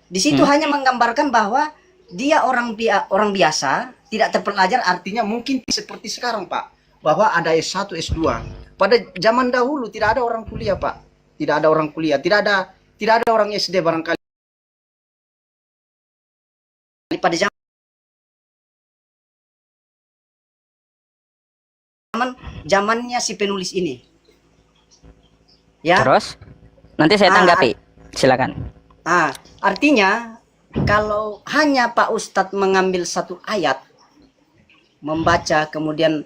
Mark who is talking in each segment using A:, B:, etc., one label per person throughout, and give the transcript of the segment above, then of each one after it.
A: Di situ hanya menggambarkan bahwa dia orang biasa, tidak terpelajar, artinya mungkin seperti sekarang, Pak, bahwa ada S1, S2. Pada zaman dahulu tidak ada orang kuliah, Pak. Tidak ada orang kuliah, tidak ada orang SD barangkali pada zamannya si penulis ini. Ya.
B: Terus nanti saya tanggapi. Silakan.
A: Artinya kalau hanya Pak Ustadz mengambil satu ayat, membaca, kemudian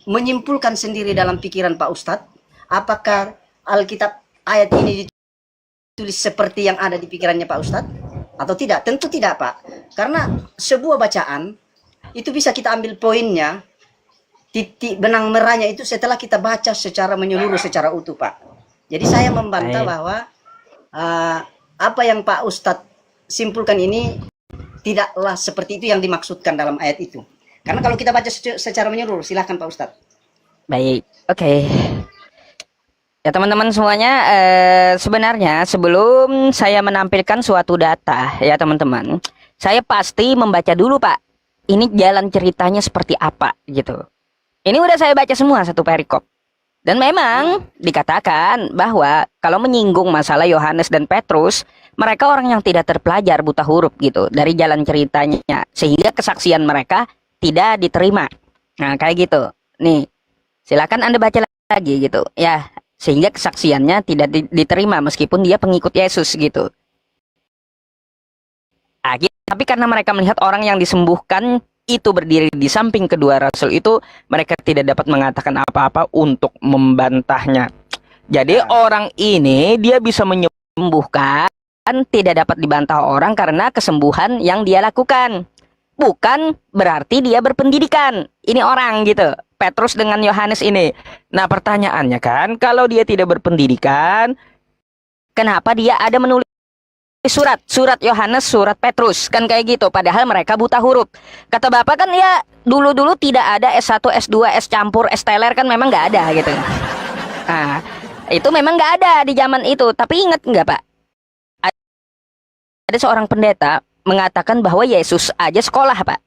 A: menyimpulkan sendiri dalam pikiran Pak Ustadz, apakah Alkitab ayat ini ditulis seperti yang ada di pikirannya Pak Ustadz atau tidak? Tentu tidak, Pak. Karena sebuah bacaan itu bisa kita ambil poinnya, titik benang merahnya itu setelah kita baca secara menyeluruh, secara utuh, Pak. Jadi saya membantah bahwa apa yang Pak Ustadz simpulkan ini tidaklah seperti itu yang dimaksudkan dalam ayat itu. Karena kalau kita baca secara menyeluruh, silahkan Pak Ustadz.
B: Baik, oke. Ya teman-teman semuanya, sebenarnya sebelum saya menampilkan suatu data ya teman-teman, saya pasti membaca dulu Pak, ini jalan ceritanya seperti apa gitu. Ini udah saya baca semua satu perikop. Dan memang dikatakan bahwa kalau menyinggung masalah Yohanes dan Petrus, mereka orang yang tidak terpelajar, buta huruf gitu dari jalan ceritanya, sehingga kesaksian mereka tidak diterima. Nah kayak gitu. Nih, silakan Anda baca lagi gitu ya, sehingga kesaksiannya tidak diterima meskipun dia pengikut Yesus gitu. Tapi karena mereka melihat orang yang disembuhkan itu berdiri di samping kedua rasul itu, mereka tidak dapat mengatakan apa-apa untuk membantahnya. Jadi orang ini dia bisa menyembuhkan, tidak dapat dibantah orang karena kesembuhan yang dia lakukan. Bukan berarti dia berpendidikan. Ini orang gitu, Petrus dengan Yohanes ini. Nah pertanyaannya kan, kalau dia tidak berpendidikan, kenapa dia ada menulis surat Yohanes, surat Petrus, kan kayak gitu, padahal mereka buta huruf. Kata Bapak kan ya, dulu-dulu tidak ada S1, S2, S campur, S teler, kan memang nggak ada gitu. Nah, itu memang nggak ada di zaman itu. Tapi ingat nggak Pak, ada seorang pendeta mengatakan bahwa Yesus aja sekolah Pak.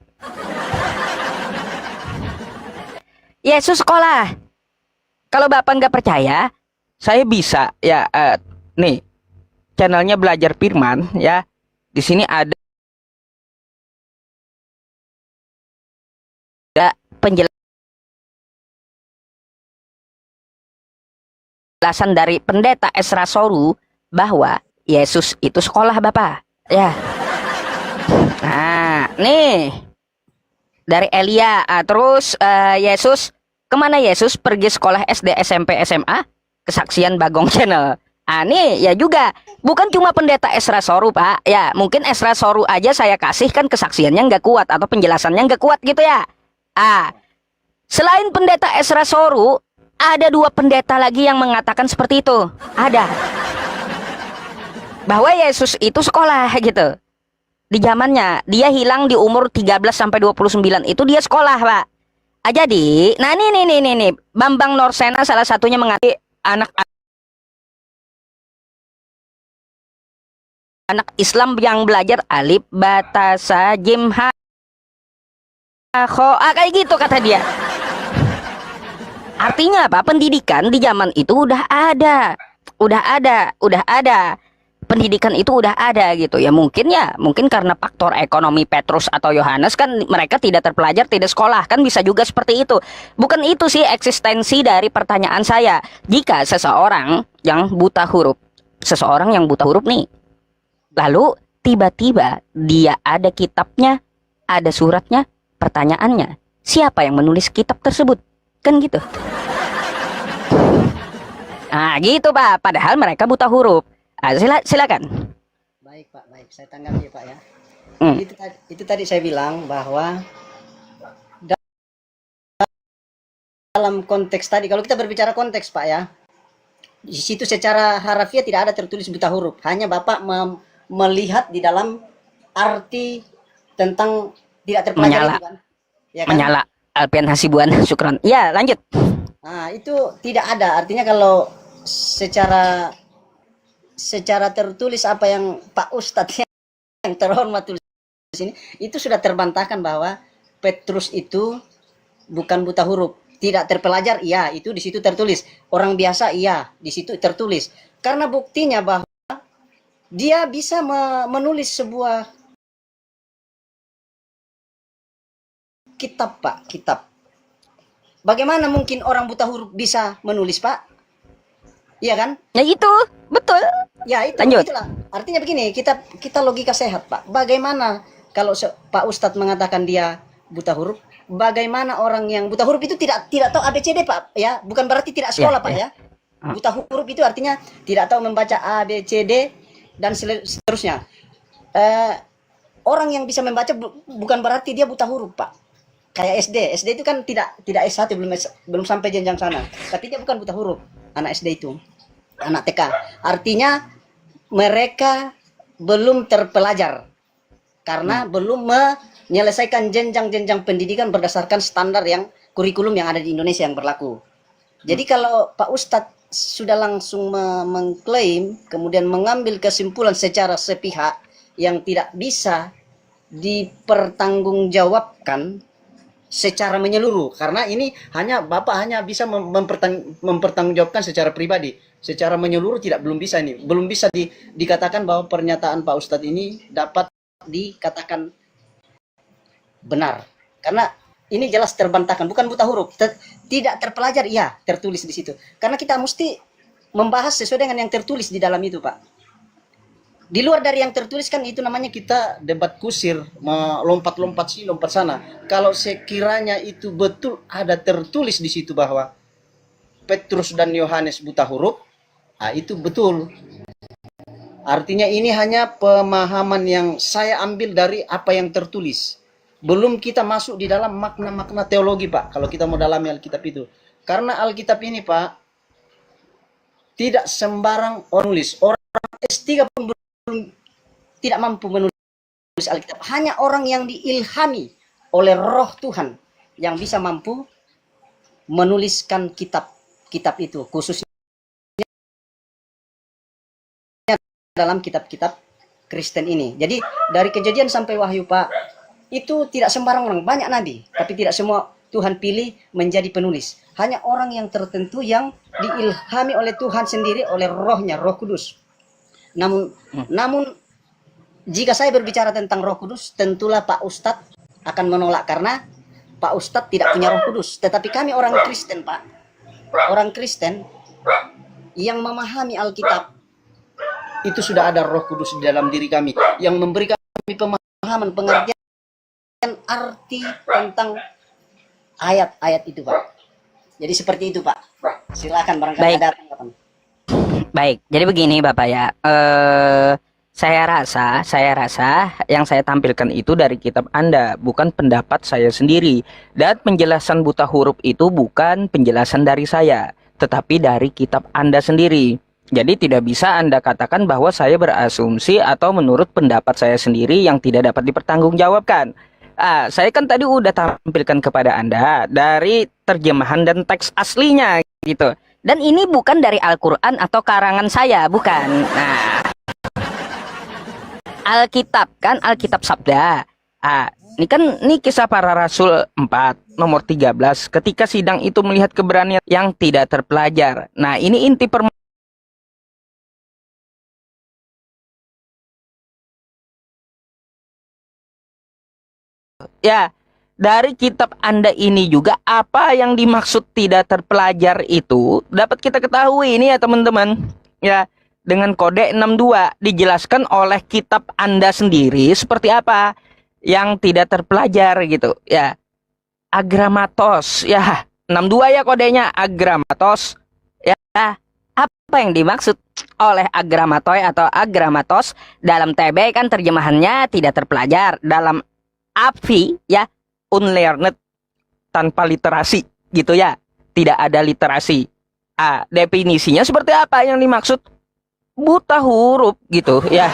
B: Yesus sekolah. Kalau Bapak nggak percaya, saya bisa ya, nih channelnya Belajar Firman ya. Di sini ada penjelasan dari pendeta Esra Soru bahwa Yesus itu sekolah Bapak ya. Nah nih dari Elia, terus Yesus kemana? Yesus pergi sekolah SD, SMP, SMA. Kesaksian Bagong Channel. Nih ya juga, bukan cuma pendeta Esra Soru Pak ya, mungkin Esra Soru aja saya kasih kan kesaksiannya nggak kuat atau penjelasannya nggak kuat gitu ya. Selain pendeta Esra Soru, ada dua pendeta lagi yang mengatakan seperti itu. Ada bahwa Yesus itu sekolah gitu. Di zamannya dia hilang di umur 13-29 itu dia sekolah Pak. Jadi nah nih Bambang Norsena salah satunya mengatakan anak Islam yang belajar alif batasa jim ha kho kayak gitu kata dia. Artinya apa? Pendidikan di zaman itu udah ada. Pendidikan itu udah ada gitu ya. Mungkin karena faktor ekonomi Petrus atau Yohanes kan mereka tidak terpelajar, tidak sekolah, kan bisa juga seperti itu. Bukan itu sih eksistensi dari pertanyaan saya. Jika seseorang yang buta huruf nih, lalu tiba-tiba dia ada kitabnya, ada suratnya, pertanyaannya, siapa yang menulis kitab tersebut? Kan gitu. Nah gitu Pak, padahal mereka buta huruf. Silakan.
A: Baik Pak, baik. Saya tanggapi Pak ya. Itu tadi saya bilang bahwa dalam konteks tadi, kalau kita berbicara konteks Pak ya, di situ secara harafiah tidak ada tertulis buta huruf. Hanya Bapak melihat di dalam arti tentang tidak terpelajar itu kan? Ya kan?
B: Menyala. Alpian Hasibuan, syukran. Ya, lanjut.
A: Nah, itu tidak ada. Artinya kalau secara secara tertulis apa yang Pak Ustadz yang terhormat tulis ini, itu sudah terbantahkan bahwa Petrus itu bukan buta huruf. Tidak terpelajar, iya, itu di situ tertulis. Orang biasa, iya, di situ tertulis. Karena buktinya bahwa dia bisa menulis sebuah kitab, Pak, kitab. Bagaimana mungkin orang buta huruf bisa menulis, Pak? Iya kan?
B: Ya itu, betul.
A: Ya itu,
B: Lanjut.
A: itulah. Artinya begini, kita logika sehat, Pak. Bagaimana kalau Pak Ustadz mengatakan dia buta huruf? Bagaimana orang yang buta huruf itu tidak tahu ABCD, Pak? Ya, bukan berarti tidak sekolah, Pak, ya. Buta huruf itu artinya tidak tahu membaca ABCD dan seterusnya. Orang yang bisa membaca bukan berarti dia buta huruf, Pak. Kayak SD itu kan tidak S1, belum sampai jenjang sana. Tapi dia bukan buta huruf, anak SD itu, anak TK. Artinya mereka belum terpelajar karena belum menyelesaikan jenjang-jenjang pendidikan berdasarkan standar yang kurikulum yang ada di Indonesia yang berlaku. Jadi kalau Pak Ustadz sudah langsung mengklaim, kemudian mengambil kesimpulan secara sepihak yang tidak bisa dipertanggungjawabkan secara menyeluruh, karena ini Bapak hanya bisa mempertanggungjawabkan secara pribadi, secara menyeluruh belum bisa dikatakan bahwa pernyataan Pak Ustadz ini dapat dikatakan benar, karena ini jelas terbantahkan, bukan buta huruf, tidak terpelajar, iya, tertulis di situ. Karena kita mesti membahas sesuai dengan yang tertulis di dalam itu, Pak. Di luar dari yang tertulis kan itu namanya kita debat kusir, lompat-lompat sini, lompat sana. Kalau sekiranya itu betul ada tertulis di situ bahwa Petrus dan Yohanes buta huruf, itu betul. Artinya ini hanya pemahaman yang saya ambil dari apa yang tertulis. Belum kita masuk di dalam makna-makna teologi, Pak, kalau kita mau dalami Alkitab itu. Karena Alkitab ini, Pak, tidak sembarang orang nulis. Orang S3 pun tidak mampu menulis Alkitab. Hanya orang yang diilhami oleh Roh Tuhan yang bisa mampu menuliskan kitab itu, khususnya dalam kitab-kitab Kristen ini. Jadi dari Kejadian sampai Wahyu, Pak, itu tidak sembarang orang, banyak nabi, tapi tidak semua Tuhan pilih menjadi penulis. Hanya orang yang tertentu yang diilhami oleh Tuhan sendiri, oleh Rohnya, Roh Kudus. Namun jika saya berbicara tentang Roh Kudus, tentulah Pak Ustadz akan menolak karena Pak Ustadz tidak punya Roh Kudus. Tetapi kami orang Kristen, Pak, orang Kristen yang memahami Alkitab, itu sudah ada Roh Kudus di dalam diri kami yang memberi kami pemahaman, pengertian arti tentang ayat-ayat itu, Pak. Jadi seperti itu, Pak. Silakan barangkali ada tanggapan.
B: Baik, jadi begini Bapak ya. Saya rasa yang saya tampilkan itu dari kitab Anda, bukan pendapat saya sendiri. Dan penjelasan buta huruf itu bukan penjelasan dari saya, tetapi dari kitab Anda sendiri. Jadi tidak bisa Anda katakan bahwa saya berasumsi atau menurut pendapat saya sendiri yang tidak dapat dipertanggungjawabkan. Saya kan tadi udah tampilkan kepada Anda dari terjemahan dan teks aslinya gitu. Dan ini bukan dari Al-Quran atau karangan saya, bukan. Nah, Alkitab kan, Alkitab Sabda. Ini Kisah Para Rasul 4 nomor 13. Ketika sidang itu melihat keberanian yang tidak terpelajar. Nah, ini inti permasalahan. Ya, dari kitab Anda ini juga apa yang dimaksud tidak terpelajar itu dapat kita ketahui ini ya teman-teman. Ya, dengan kode 62 dijelaskan oleh kitab Anda sendiri seperti apa yang tidak terpelajar gitu. Ya, agramatos. Ya, 62 ya kodenya, agramatos. Ya, apa yang dimaksud oleh agramatoy atau agramatos? Dalam TB kan terjemahannya tidak terpelajar. Dalam API ya, unlearned, tanpa literasi gitu ya, tidak ada literasi. Definisinya seperti apa yang dimaksud? Buta huruf gitu ya,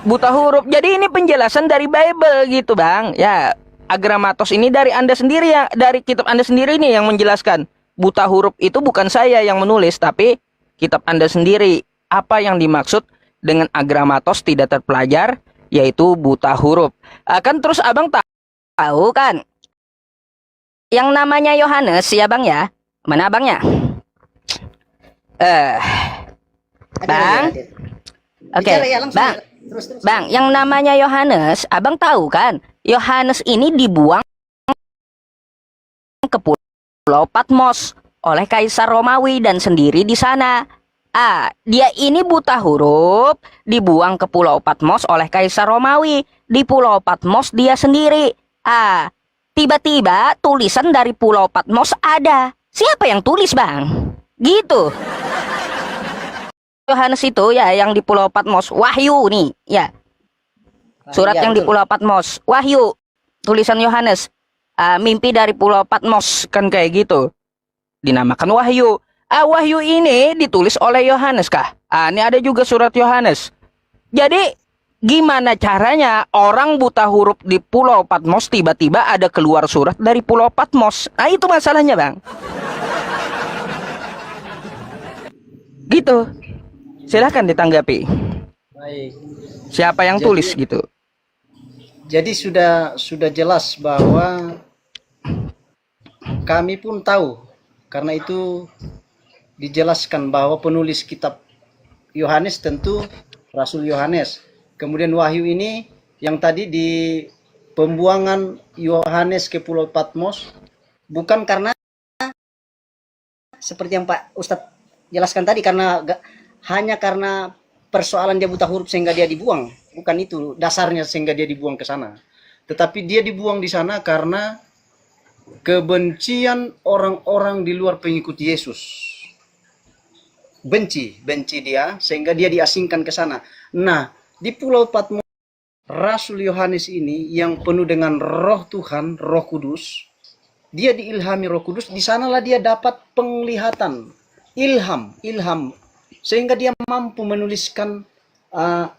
B: buta huruf. Jadi ini penjelasan dari Bible gitu Bang ya. Agramatos ini dari Anda sendiri ya, dari kitab Anda sendiri nih yang menjelaskan buta huruf itu bukan saya yang menulis, tapi kitab Anda sendiri. Apa yang dimaksud dengan agramatos tidak terpelajar, yaitu buta huruf. Kan terus abang tahu kan, yang namanya Yohanes ya bang ya. Mana abangnya? Bang, oke, bang, bang, yang namanya Yohanes, abang tahu kan? Yohanes ini dibuang ke Pulau Patmos oleh Kaisar Romawi dan sendiri di sana. Dia ini buta huruf, dibuang ke Pulau Patmos oleh Kaisar Romawi. Di Pulau Patmos dia sendiri. Tiba-tiba tulisan dari Pulau Patmos ada. Siapa yang tulis, Bang? Gitu. Yohanes itu ya yang di Pulau Patmos, Wahyu nih, ya. Surat yang di Pulau Patmos, Wahyu. Tulisan Yohanes. Mimpi dari Pulau Patmos, kan kayak gitu. Dinamakan Wahyu. Wahyu ini ditulis oleh Yohanes kah? Ini ada juga surat Yohanes. Jadi gimana caranya orang buta huruf di Pulau Patmos tiba-tiba ada keluar surat dari Pulau Patmos? Itu masalahnya, Bang. Gitu. Silahkan ditanggapi.
C: Baik.
B: Siapa yang tulis gitu?
C: Jadi sudah jelas bahwa kami pun tahu, karena itu dijelaskan bahwa penulis kitab Yohanes tentu Rasul Yohanes. Kemudian Wahyu ini yang tadi di pembuangan Yohanes ke Pulau Patmos bukan karena seperti yang Pak Ustadz jelaskan tadi, hanya karena persoalan dia buta huruf sehingga dia dibuang. Bukan itu dasarnya sehingga dia dibuang ke sana. Tetapi dia dibuang di sana karena kebencian orang-orang di luar pengikut Yesus. Benci dia sehingga dia diasingkan ke sana. Nah, di Pulau Patmos Rasul Yohanes ini yang penuh dengan roh Tuhan, Roh Kudus, dia diilhami Roh Kudus, di sanalah dia dapat penglihatan, ilham sehingga dia mampu menuliskan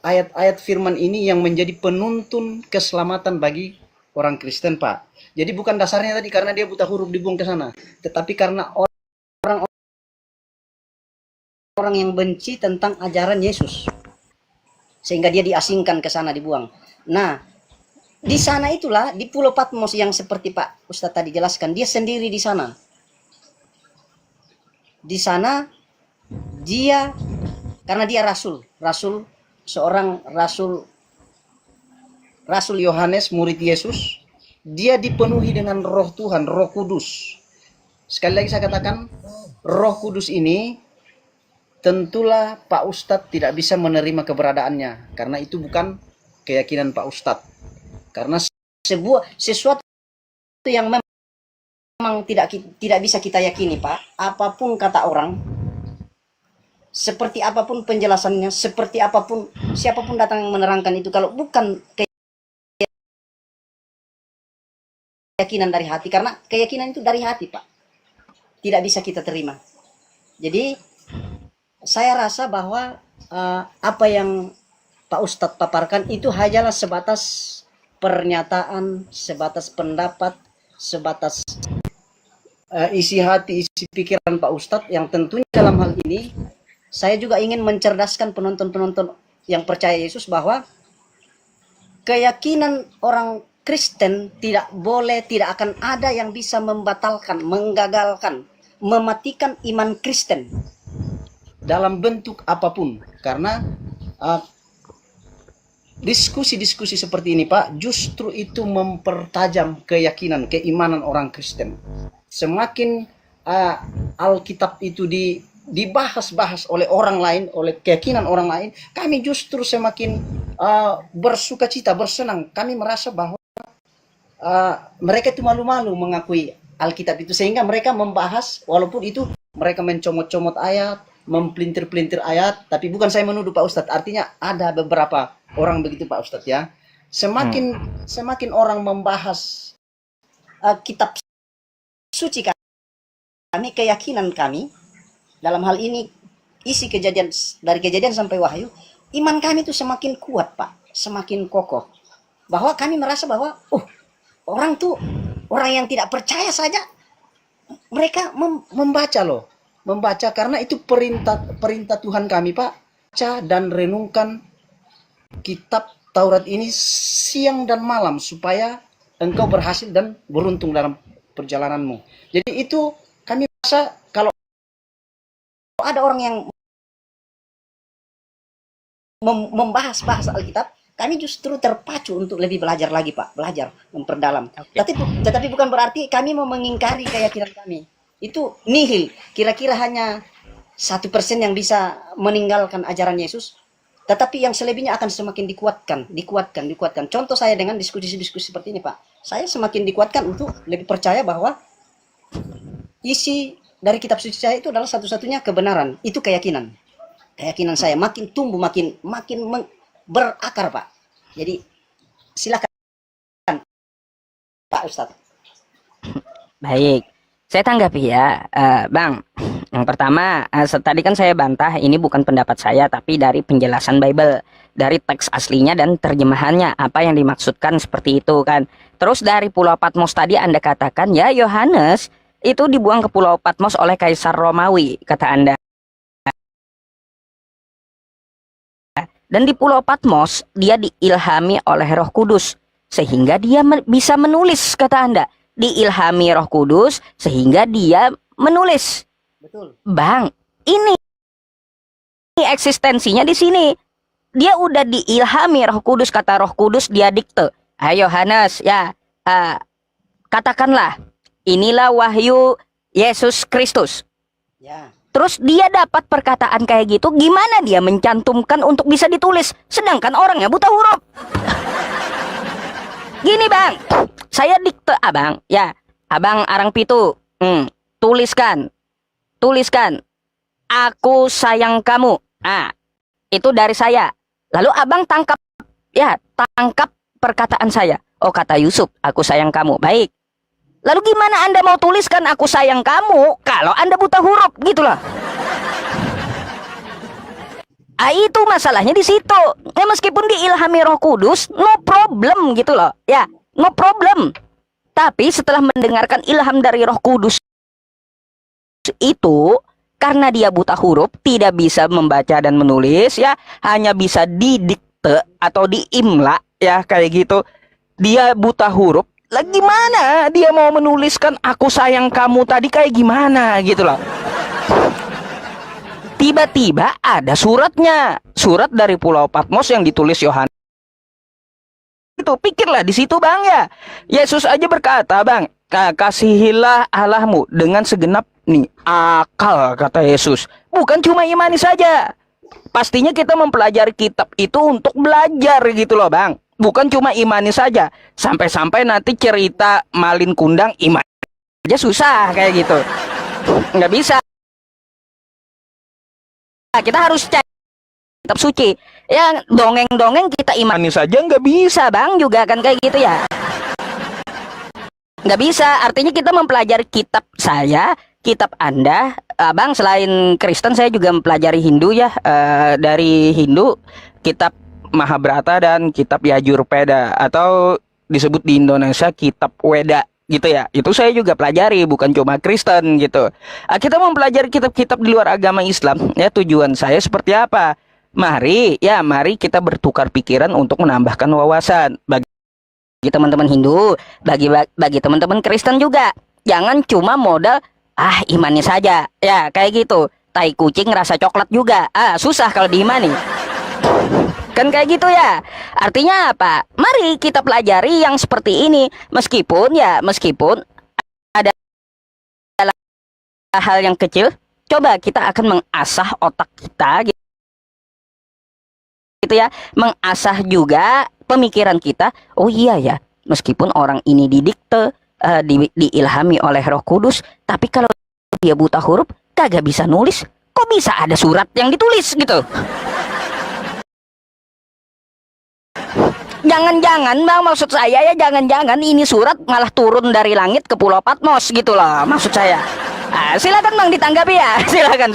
C: ayat-ayat firman ini yang menjadi penuntun keselamatan bagi orang Kristen, Pak. Jadi bukan dasarnya tadi karena dia buta huruf dibuang ke sana, tetapi karena orang yang benci tentang ajaran Yesus sehingga dia diasingkan ke sana, dibuang. Nah, di sana itulah di Pulau Patmos yang seperti Pak Ustadz tadi jelaskan, dia sendiri di sana. Di sana dia karena dia seorang rasul Yohanes, murid Yesus, dia dipenuhi dengan roh Tuhan, Roh Kudus. Sekali lagi saya katakan, Roh Kudus ini tentulah Pak Ustadz tidak bisa menerima keberadaannya, karena itu bukan keyakinan Pak Ustadz. Karena sesuatu yang memang tidak bisa kita yakini, Pak. Apapun kata orang, seperti apapun penjelasannya, seperti apapun siapapun datang menerangkan itu, kalau bukan keyakinan dari hati, karena keyakinan itu dari hati, Pak, tidak bisa kita terima. Jadi saya rasa bahwa apa yang Pak Ustadz paparkan itu hanyalah sebatas pernyataan, sebatas pendapat, sebatas isi hati, isi pikiran Pak Ustadz, yang tentunya dalam hal ini saya juga ingin mencerdaskan penonton-penonton yang percaya Yesus bahwa keyakinan orang Kristen tidak akan ada yang bisa membatalkan, menggagalkan, mematikan iman Kristen dalam bentuk apapun. Karena diskusi-diskusi seperti ini, Pak, justru itu mempertajam keyakinan, keimanan orang Kristen. Semakin Alkitab itu dibahas-bahas oleh orang lain, oleh keyakinan orang lain, kami justru semakin bersuka cita, bersenang. Kami merasa bahwa mereka itu malu-malu mengakui Alkitab itu, sehingga mereka membahas, walaupun itu mereka mencomot-comot ayat, mempelintir-pelintir ayat, tapi bukan saya menuduh Pak Ustadz, artinya ada beberapa orang begitu Pak Ustadz ya. Semakin orang membahas kitab suci kami, keyakinan kami, dalam hal ini isi dari kejadian sampai Wahyu, iman kami itu semakin kuat, Pak, semakin kokoh. Bahwa kami merasa bahwa orang yang tidak percaya saja mereka membaca loh. membaca karena itu perintah Tuhan kami, Pak. Baca dan renungkan kitab Taurat ini siang dan malam supaya engkau berhasil dan beruntung dalam perjalananmu. Jadi itu kami rasa kalau
A: ada orang yang membahas Alkitab, kami justru terpacu untuk lebih belajar lagi, Pak, belajar memperdalam. Tetapi bukan berarti kami mau mengingkari keyakinan kami. Itu nihil. Kira-kira hanya 1% yang bisa meninggalkan ajaran Yesus, tetapi yang selebihnya akan semakin dikuatkan. Contoh saya dengan diskusi-diskusi seperti ini, Pak. Saya semakin dikuatkan untuk lebih percaya bahwa isi dari kitab suci saya itu adalah satu-satunya kebenaran. Itu keyakinan saya makin tumbuh, makin berakar, Pak. Jadi silakan Pak Ustadz.
B: Baik, saya tanggapi ya, Bang. Yang pertama, tadi kan saya bantah ini bukan pendapat saya, tapi dari penjelasan Bible, dari teks aslinya dan terjemahannya, apa yang dimaksudkan seperti itu kan. Terus dari Pulau Patmos tadi Anda katakan, ya Yohanes itu dibuang ke Pulau Patmos oleh Kaisar Romawi, kata Anda. Dan di Pulau Patmos, dia diilhami oleh Roh Kudus, sehingga dia bisa menulis, kata Anda. Diilhami Roh Kudus, sehingga dia menulis.
A: Betul.
B: Bang, ini eksistensinya di sini. Dia udah diilhami Roh Kudus, kata Roh Kudus dia dikte. Ayo Yohanes, ya, katakanlah, inilah wahyu Yesus Kristus.
A: Ya.
B: Terus dia dapat perkataan kayak gitu, gimana dia mencantumkan untuk bisa ditulis, sedangkan orangnya buta huruf. Gini Bang, saya dikte abang, ya, abang Arang Pitu, tuliskan, aku sayang kamu. Nah, itu dari saya. Lalu abang tangkap perkataan saya. Oh, kata Yusuf, aku sayang kamu. Baik. Lalu gimana Anda mau tuliskan aku sayang kamu kalau Anda buta huruf, gitu loh. Itu masalahnya di situ. Ya, meskipun diilhami Roh Kudus, no problem gitu loh. Ya, no problem. Tapi setelah mendengarkan ilham dari Roh Kudus itu, karena dia buta huruf, tidak bisa membaca dan menulis, ya, hanya bisa didikte atau diimla, ya, kayak gitu. Dia buta huruf. Lah gimana dia mau menuliskan aku sayang kamu tadi kayak gimana gitu loh. Tiba-tiba ada suratnya. Surat dari Pulau Patmos yang ditulis Yohanes. Itu pikirlah di situ Bang ya. Yesus aja berkata, Bang, kasihilah Allahmu dengan segenap nih akal, kata Yesus. Bukan cuma imani saja. Pastinya kita mempelajari kitab itu untuk belajar gitu loh Bang. Bukan cuma imani saja. Sampai-sampai nanti cerita malin kundang iman aja susah kayak gitu. Nggak bisa. Kita harus cek kitab suci. Ya dongeng-dongeng kita imani saja nggak bisa Bang juga kan kayak gitu ya. Nggak bisa. Artinya kita mempelajari kitab saya, kitab Anda. Bang selain Kristen saya juga mempelajari Hindu ya. Dari Hindu kitab Mahabharata dan kitab Yajurveda atau disebut di Indonesia kitab Weda gitu ya. Itu saya juga pelajari, bukan cuma Kristen gitu. Kita mempelajari kitab-kitab di luar agama Islam. Ya tujuan saya seperti apa? Mari kita bertukar pikiran untuk menambahkan wawasan bagi teman-teman Hindu, bagi teman-teman Kristen juga. Jangan cuma modal imannya saja. Ya, kayak gitu. Tai kucing rasa coklat juga. Susah kalau diimani. Kan kayak gitu ya. Artinya apa? Mari kita pelajari yang seperti ini. Meskipun ada hal yang kecil, coba kita akan mengasah otak kita gitu ya. Mengasah juga pemikiran kita. Oh iya ya, meskipun orang ini didikte, diilhami oleh Roh Kudus, tapi kalau dia buta huruf, kagak bisa nulis, kok bisa ada surat yang ditulis gitu. Jangan-jangan Bang, maksud saya ya, jangan-jangan ini surat malah turun dari langit ke Pulau Patmos gitu loh, maksud saya. Silakan Bang ditanggapi ya. Silakan.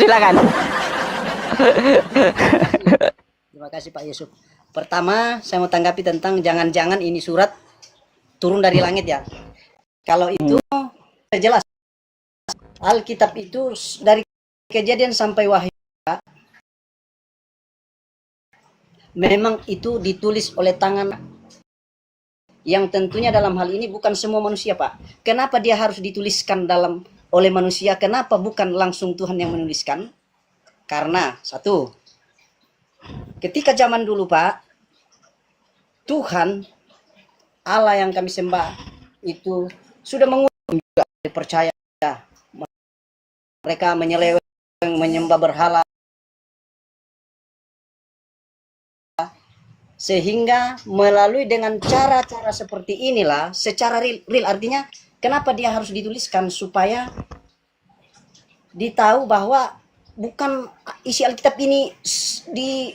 A: Terima kasih Pak Yusuf. Pertama, saya mau tanggapi tentang jangan-jangan ini surat turun dari langit ya. Kalau itu jelas Alkitab itu dari Kejadian sampai Wahyu, memang itu ditulis oleh tangan yang tentunya dalam hal ini bukan semua manusia, Pak. Kenapa dia harus dituliskan oleh manusia? Kenapa bukan langsung Tuhan yang menuliskan? Karena satu, ketika zaman dulu, Pak, Tuhan Allah yang kami sembah itu sudah mengurung juga percaya. Mereka menyeleweng, menyembah berhala, sehingga melalui dengan cara-cara seperti inilah, secara real artinya kenapa dia harus dituliskan, supaya ditahu bahwa bukan isi Alkitab ini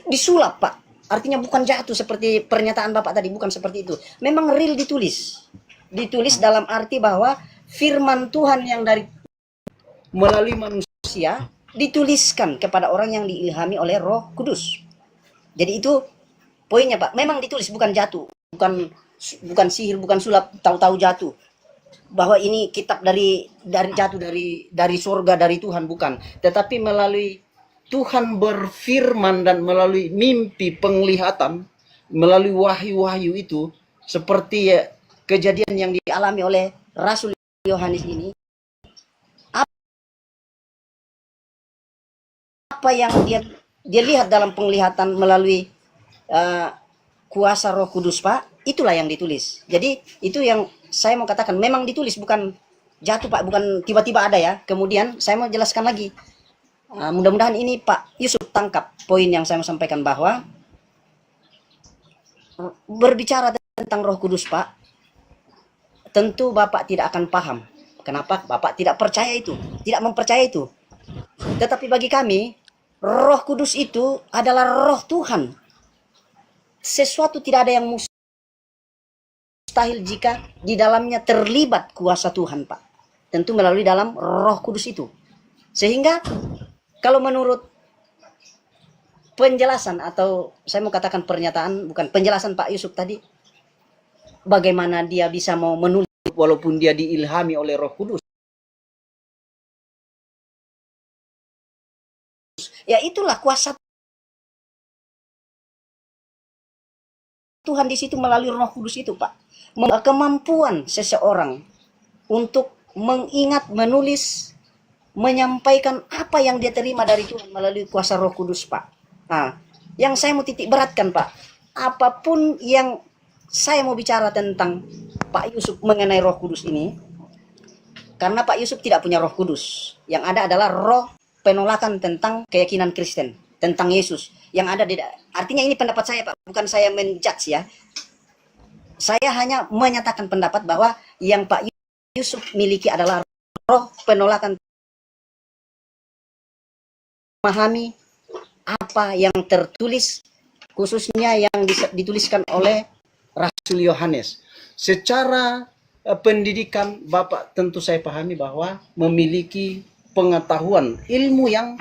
A: disulap, Pak. Artinya bukan jatuh seperti pernyataan Bapak tadi, bukan seperti itu. Memang real ditulis. Ditulis dalam arti bahwa firman Tuhan yang melalui manusia dituliskan kepada orang yang diilhami oleh Roh Kudus. Jadi itu poinnya, Pak. Memang ditulis, bukan jatuh, bukan sihir, bukan sulap tahu-tahu jatuh. Bahwa ini kitab dari jatuh dari surga, dari Tuhan, bukan. Tetapi melalui Tuhan berfirman dan melalui mimpi penglihatan, melalui wahyu-wahyu itu, seperti kejadian yang dialami oleh Rasul Yohanes ini, apa yang dia lihat dalam penglihatan melalui kuasa Roh Kudus, Pak, itulah yang ditulis. Jadi itu yang saya mau katakan, memang ditulis, bukan jatuh, Pak, bukan tiba-tiba ada ya. Kemudian saya mau jelaskan lagi. Mudah-mudahan ini Pak Yusuf tangkap poin yang saya mau sampaikan, bahwa berbicara tentang Roh Kudus, Pak, tentu Bapak tidak akan paham. Kenapa? Bapak tidak percaya itu, tidak mempercaya itu. Tetapi bagi kami, Roh Kudus itu adalah Roh Tuhan. Sesuatu tidak ada yang mustahil jika di dalamnya terlibat kuasa Tuhan, Pak. Tentu melalui dalam Roh Kudus itu. Sehingga kalau menurut penjelasan, atau saya mau katakan pernyataan, bukan penjelasan Pak Yusuf tadi, bagaimana dia bisa mau menulis walaupun dia diilhami oleh Roh Kudus? Ya itulah kuasa Tuhan di situ melalui Roh Kudus itu, Pak. Kemampuan seseorang untuk mengingat, menulis, menyampaikan apa yang dia terima dari Tuhan melalui kuasa Roh Kudus, Pak. Nah, yang saya mau titik beratkan, Pak, apapun yang saya mau bicara tentang Pak Yusuf mengenai Roh Kudus ini, karena Pak Yusuf tidak punya Roh Kudus. Yang ada adalah roh penolakan tentang keyakinan Kristen, tentang Yesus. Yang ada artinya ini pendapat saya, Pak, bukan saya menjudge ya. Saya hanya menyatakan pendapat bahwa yang Pak Yusuf miliki adalah roh penolakan, memahami apa yang tertulis, khususnya yang dituliskan oleh Rasul Yohanes. Secara pendidikan, Bapak tentu saya pahami bahwa memiliki pengetahuan, ilmu yang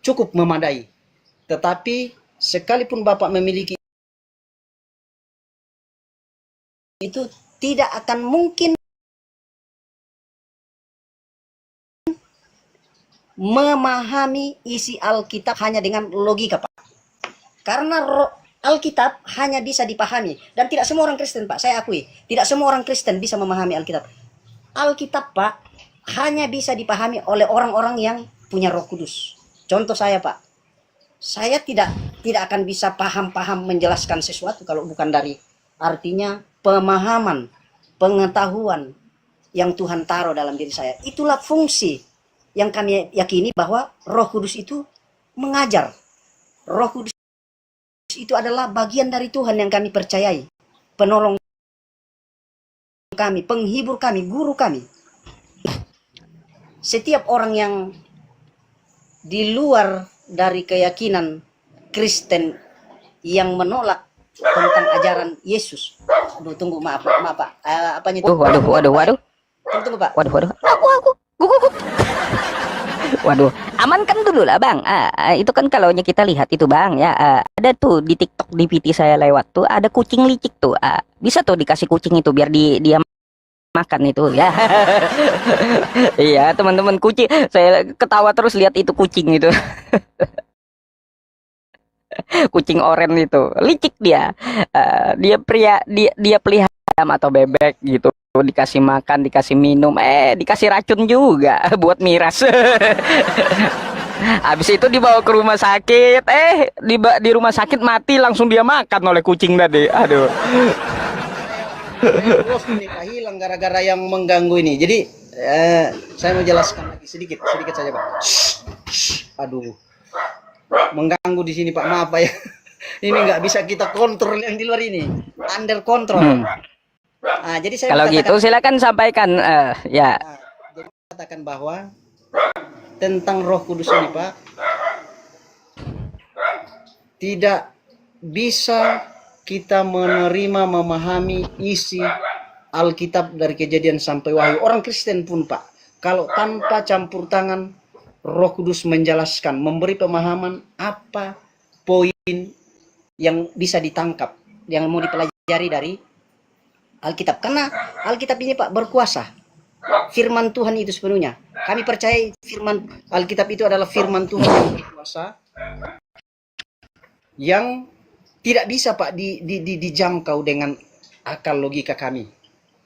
A: cukup memadai. Tetapi sekalipun Bapak memiliki itu, tidak akan mungkin memahami isi Alkitab hanya dengan logika, Pak. Karena Alkitab hanya bisa dipahami, dan tidak semua orang Kristen, Pak, saya akui, tidak semua orang Kristen bisa memahami Alkitab. Alkitab, Pak, hanya bisa dipahami oleh orang-orang yang punya Roh Kudus. Contoh saya, Pak, saya tidak akan bisa paham-paham menjelaskan sesuatu kalau bukan dari artinya pemahaman, pengetahuan yang Tuhan taruh dalam diri saya. Itulah fungsi yang kami yakini, bahwa Roh Kudus itu mengajar. Roh Kudus itu adalah bagian dari Tuhan yang kami percayai, penolong kami, penghibur kami, guru kami. Setiap orang yang di luar dari keyakinan Kristen yang menolak tentang ajaran Yesus. Aduh, tunggu, maaf Pak. Apanya itu?
B: Waduh.
A: Tunggu, Pak.
B: Waduh. Aku. Waduh, amankan dulu lah, Bang. Itu kan kalau kita lihat itu, Bang, ya, ada tuh di TikTok di PT saya lewat tuh, ada kucing licik tuh. Bisa tuh dikasih kucing itu biar dia makan itu ya. Iya teman-teman, kucing, saya ketawa terus lihat itu kucing itu. Kucing oren itu licik dia. Dia pelihara ayam atau bebek gitu, dikasih makan, dikasih minum, dikasih racun juga buat miras. Habis itu dibawa ke rumah sakit, di rumah sakit mati langsung dia makan oleh kucing tadi. Aduh.
C: Terus ini Pak hilang gara-gara yang mengganggu ini. Jadi saya mau jelaskan lagi sedikit saja Pak. Aduh, mengganggu di sini Pak, maaf Pak ya. Ini nggak bisa kita kontrol yang di luar ini, under kontrol. Nah, jadi saya
B: kalau gitu silakan sampaikan ya.
C: Jadi katakan bahwa tentang Roh Kudus ini Pak, tidak bisa kita menerima, memahami isi Alkitab dari Kejadian sampai Wahyu. Orang Kristen pun Pak, kalau tanpa campur tangan Roh Kudus menjelaskan, memberi pemahaman apa poin yang bisa ditangkap, yang mau dipelajari dari Alkitab. Karena Alkitab ini Pak berkuasa. Firman Tuhan itu sepenuhnya. Kami percaya firman Alkitab itu adalah firman Tuhan yang berkuasa, yang tidak bisa Pak dijangkau dengan akal logika kami,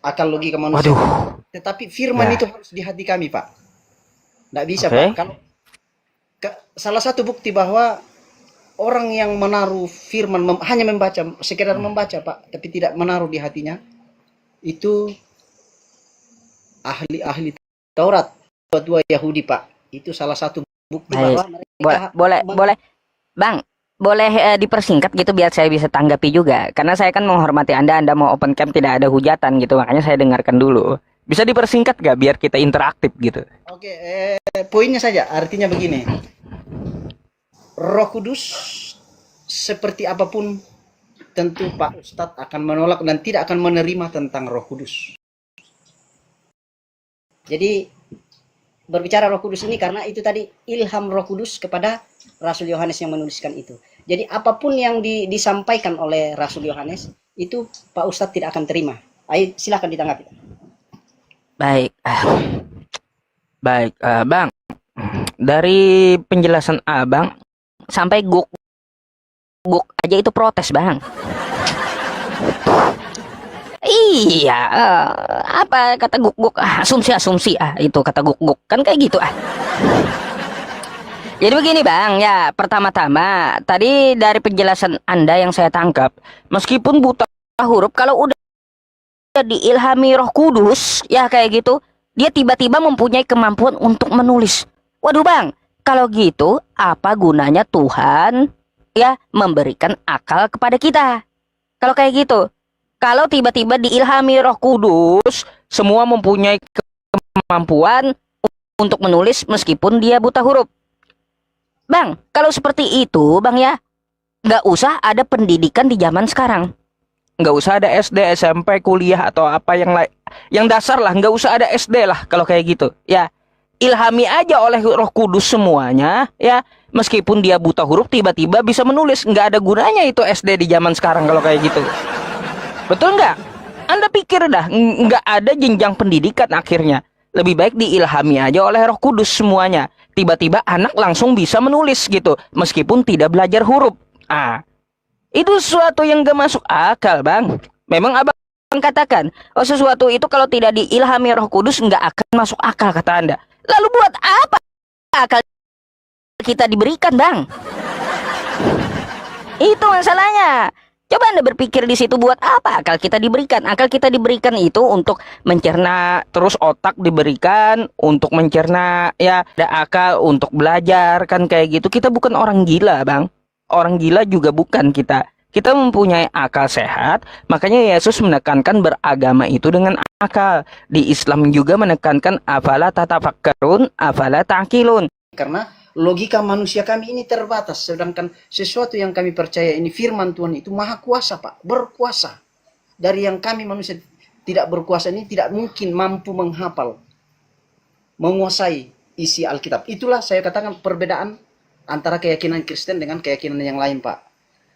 C: akal logika manusia. Waduh. Tetapi firman itu harus di hati kami Pak. Tidak bisa Pak. Kalau salah satu bukti bahwa orang yang menaruh firman hanya membaca, sekedar membaca Pak, tapi tidak menaruh di hatinya, itu ahli Taurat, tua Yahudi Pak. Itu salah satu bukti bahwa mereka
B: boleh Bang, boleh dipersingkat gitu biar saya bisa tanggapi juga, karena saya kan menghormati Anda mau open camp, tidak ada hujatan gitu, makanya saya dengarkan dulu. Bisa dipersingkat gak biar kita interaktif gitu?
C: Oke, poinnya saja, artinya begini. Roh Kudus seperti apapun tentu Pak Ustadz akan menolak dan tidak akan menerima tentang Roh Kudus. Jadi berbicara Roh Kudus ini karena itu tadi ilham Roh Kudus kepada Rasul Yohanes yang menuliskan itu. Jadi apapun yang disampaikan oleh Rasul Yohanes itu Pak Ustadz tidak akan terima. Ayo silakan ditanggapi.
B: Baik, Bang. Dari penjelasan Abang sampai guk aja itu protes Bang. Iya, apa kata guk asumsi itu kata guk kan kayak gitu ah. Jadi begini Bang, ya pertama-tama tadi dari penjelasan Anda yang saya tangkap, meskipun buta huruf, kalau udah diilhami Roh Kudus ya kayak gitu, dia tiba-tiba mempunyai kemampuan untuk menulis. Waduh Bang, kalau gitu apa gunanya Tuhan ya memberikan akal kepada kita? Kalau kayak gitu, kalau tiba-tiba diilhami Roh Kudus, semua mempunyai kemampuan untuk menulis meskipun dia buta huruf. Bang, kalau seperti itu Bang ya, nggak usah ada pendidikan di zaman sekarang. Nggak usah ada SD, SMP, kuliah atau apa yang dasar lah, nggak usah ada SD lah kalau kayak gitu. Ya, ilhami aja oleh Roh Kudus semuanya ya, meskipun dia buta huruf tiba-tiba bisa menulis. Nggak ada gunanya itu SD di zaman sekarang kalau kayak gitu. Betul nggak? Anda pikir dah, nggak ada jenjang pendidikan akhirnya. Lebih baik diilhami aja oleh Roh Kudus semuanya. Tiba-tiba anak langsung bisa menulis gitu, meskipun tidak belajar huruf. Itu sesuatu yang gak masuk akal Bang. Memang Abang katakan, sesuatu itu kalau tidak diilhami Roh Kudus nggak akan masuk akal kata Anda. Lalu buat apa akal kita diberikan Bang? Itu masalahnya. Coba Anda berpikir di situ, buat apa akal kita diberikan? Akal kita diberikan itu untuk mencerna, terus otak diberikan untuk mencerna, ya ada akal untuk belajar kan kayak gitu. Kita bukan orang gila Bang. Orang gila juga bukan kita. Kita mempunyai akal sehat, makanya Yesus menekankan beragama itu dengan akal. Di Islam juga menekankan afala tatafakkarun, afala ta'qilun.
C: Karena logika manusia kami ini terbatas, sedangkan sesuatu yang kami percaya ini firman Tuhan itu maha kuasa Pak, berkuasa. Dari yang kami manusia tidak berkuasa ini tidak mungkin mampu menghafal, menguasai isi Alkitab. Itulah saya katakan perbedaan antara keyakinan Kristen dengan keyakinan yang lain Pak.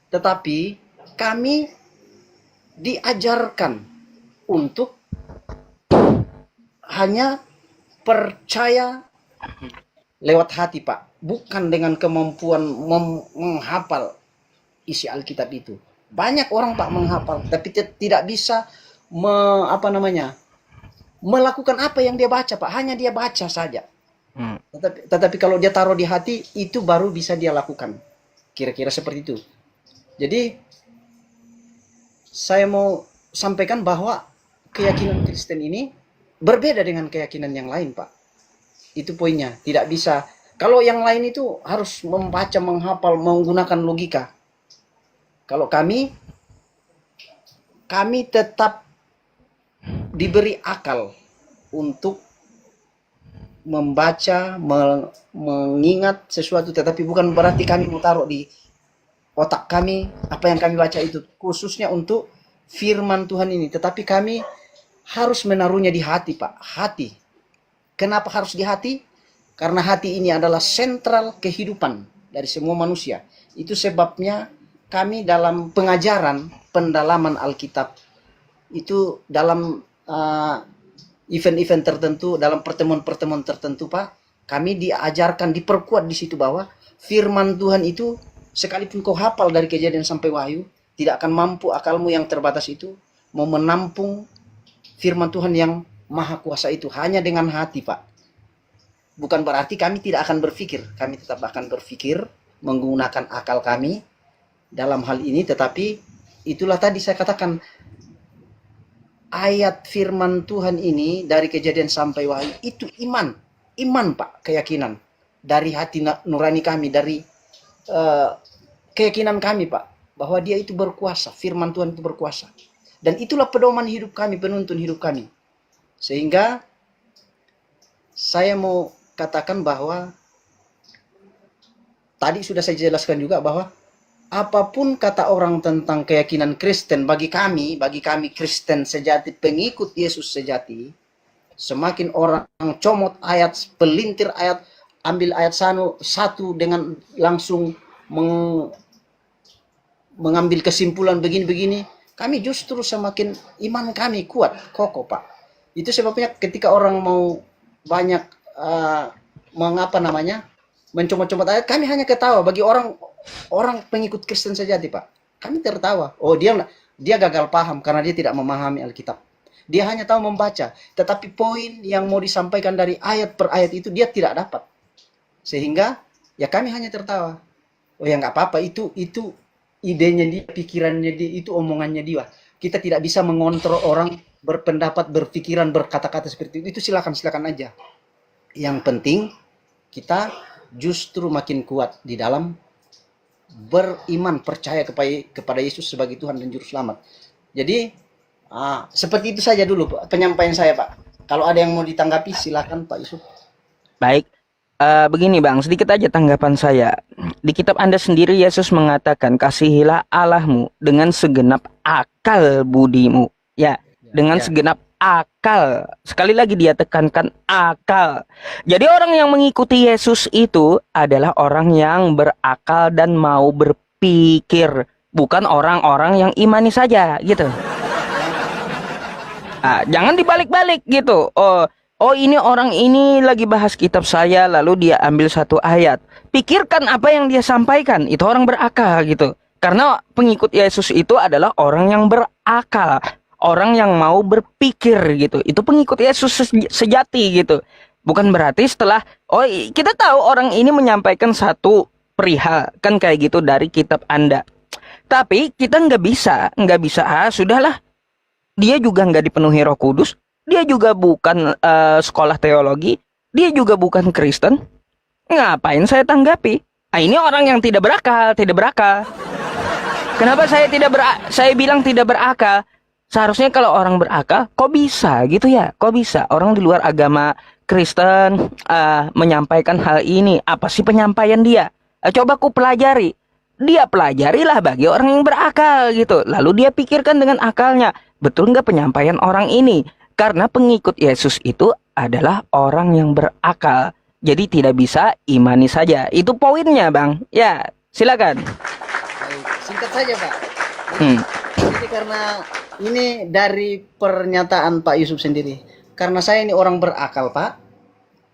C: Tetapi kami diajarkan untuk hanya percaya lewat hati, Pak, bukan dengan kemampuan menghafal isi Alkitab itu. Banyak orang, Pak, menghafal tapi tidak bisa melakukan apa yang dia baca, Pak. Hanya dia baca saja. Tetapi kalau dia taruh di hati, itu baru bisa dia lakukan. Kira-kira seperti itu. Jadi saya mau sampaikan bahwa keyakinan Kristen ini berbeda dengan keyakinan yang lain, Pak. Itu poinnya. Tidak bisa. Kalau yang lain itu harus membaca, menghafal, menggunakan logika. Kalau kami tetap diberi akal untuk membaca, mengingat sesuatu, tetapi bukan berarti kami mau taruh di otak kami apa yang kami baca itu khususnya untuk firman Tuhan ini, tetapi kami harus menaruhnya di hati, Pak. Hati. Kenapa harus di hati? Karena hati ini adalah sentral kehidupan dari semua manusia. Itu sebabnya kami dalam pengajaran pendalaman Alkitab itu dalam event-event tertentu, dalam pertemuan-pertemuan tertentu, Pak, kami diajarkan, diperkuat di situ bahwa firman Tuhan itu sekalipun kau hafal dari Kejadian sampai Wahyu, tidak akan mampu akalmu yang terbatas itu mau menampung firman Tuhan yang maha kuasa itu hanya dengan hati, Pak. Bukan berarti kami tidak akan berpikir, kami tetap akan berpikir menggunakan akal kami dalam hal ini, tetapi itulah tadi saya katakan, ayat firman Tuhan ini dari Kejadian sampai Wahyu itu iman, Pak, keyakinan dari hati nurani kami, dari keyakinan kami, Pak, bahwa dia itu berkuasa, firman Tuhan itu berkuasa, dan itulah pedoman hidup kami, penuntun hidup kami. Sehingga saya mau katakan bahwa tadi sudah saya jelaskan juga bahwa apapun kata orang tentang keyakinan Kristen, bagi kami Kristen sejati, pengikut Yesus sejati, semakin orang comot ayat, pelintir ayat, ambil ayat satu dengan langsung mengambil kesimpulan begini-begini, kami justru semakin iman kami kuat, kokoh, Pak. Itu sebabnya ketika orang mau banyak mencomot-comot ayat, kami hanya ketawa. Bagi orang pengikut Kristen sejati, Pak, kami tertawa. Oh, dia gagal paham karena dia tidak memahami Alkitab. Dia hanya tahu membaca, tetapi poin yang mau disampaikan dari ayat per ayat itu dia tidak dapat. Sehingga ya kami hanya tertawa. Oh ya, nggak apa-apa, itu idenya dia, pikirannya dia, itu omongannya dia. Kita tidak bisa mengontrol orang berpendapat, berpikiran, berkata-kata seperti itu. Itu silakan aja. Yang penting kita justru makin kuat di dalam beriman, percaya kepada Yesus sebagai Tuhan dan Juru Selamat. Jadi seperti itu saja dulu penyampaian saya, Pak. Kalau ada yang mau ditanggapi silakan, Pak Yusuf.
B: Baik, begini Bang, sedikit aja tanggapan saya. Di kitab Anda sendiri Yesus mengatakan, kasihilah Allahmu dengan segenap akal budimu. Ya, dengan segenap akal. Sekali lagi dia tekankan akal. Jadi orang yang mengikuti Yesus itu adalah orang yang berakal dan mau berpikir, bukan orang-orang yang imani saja gitu. Jangan dibalik-balik gitu. Oh ini orang ini lagi bahas kitab saya, lalu dia ambil satu ayat. Pikirkan apa yang dia sampaikan, itu orang berakal gitu. Karena pengikut Yesus itu adalah orang yang berakal, orang yang mau berpikir gitu. Itu pengikut Yesus sejati gitu. Bukan berarti setelah kita tahu orang ini menyampaikan satu perihal kan kayak gitu dari kitab Anda. Tapi kita nggak bisa sudahlah. Dia juga nggak dipenuhi Roh Kudus. Dia juga bukan sekolah teologi. Dia juga bukan Kristen. Ngapain saya tanggapi? Ini orang yang tidak berakal. Kenapa saya bilang tidak berakal? Seharusnya kalau orang berakal, kok bisa gitu ya? Kok bisa orang di luar agama Kristen menyampaikan hal ini? Apa sih penyampaian dia? Coba ku pelajari. Dia pelajarilah bagi orang yang berakal gitu. Lalu dia pikirkan dengan akalnya, betul nggak penyampaian orang ini? Karena pengikut Yesus itu adalah orang yang berakal. Jadi tidak bisa imani saja. Itu poinnya, Bang. Ya, silakan.
C: Singkat saja, Pak. Jadi karena ini dari pernyataan Pak Yusuf sendiri, karena saya ini orang berakal, Pak,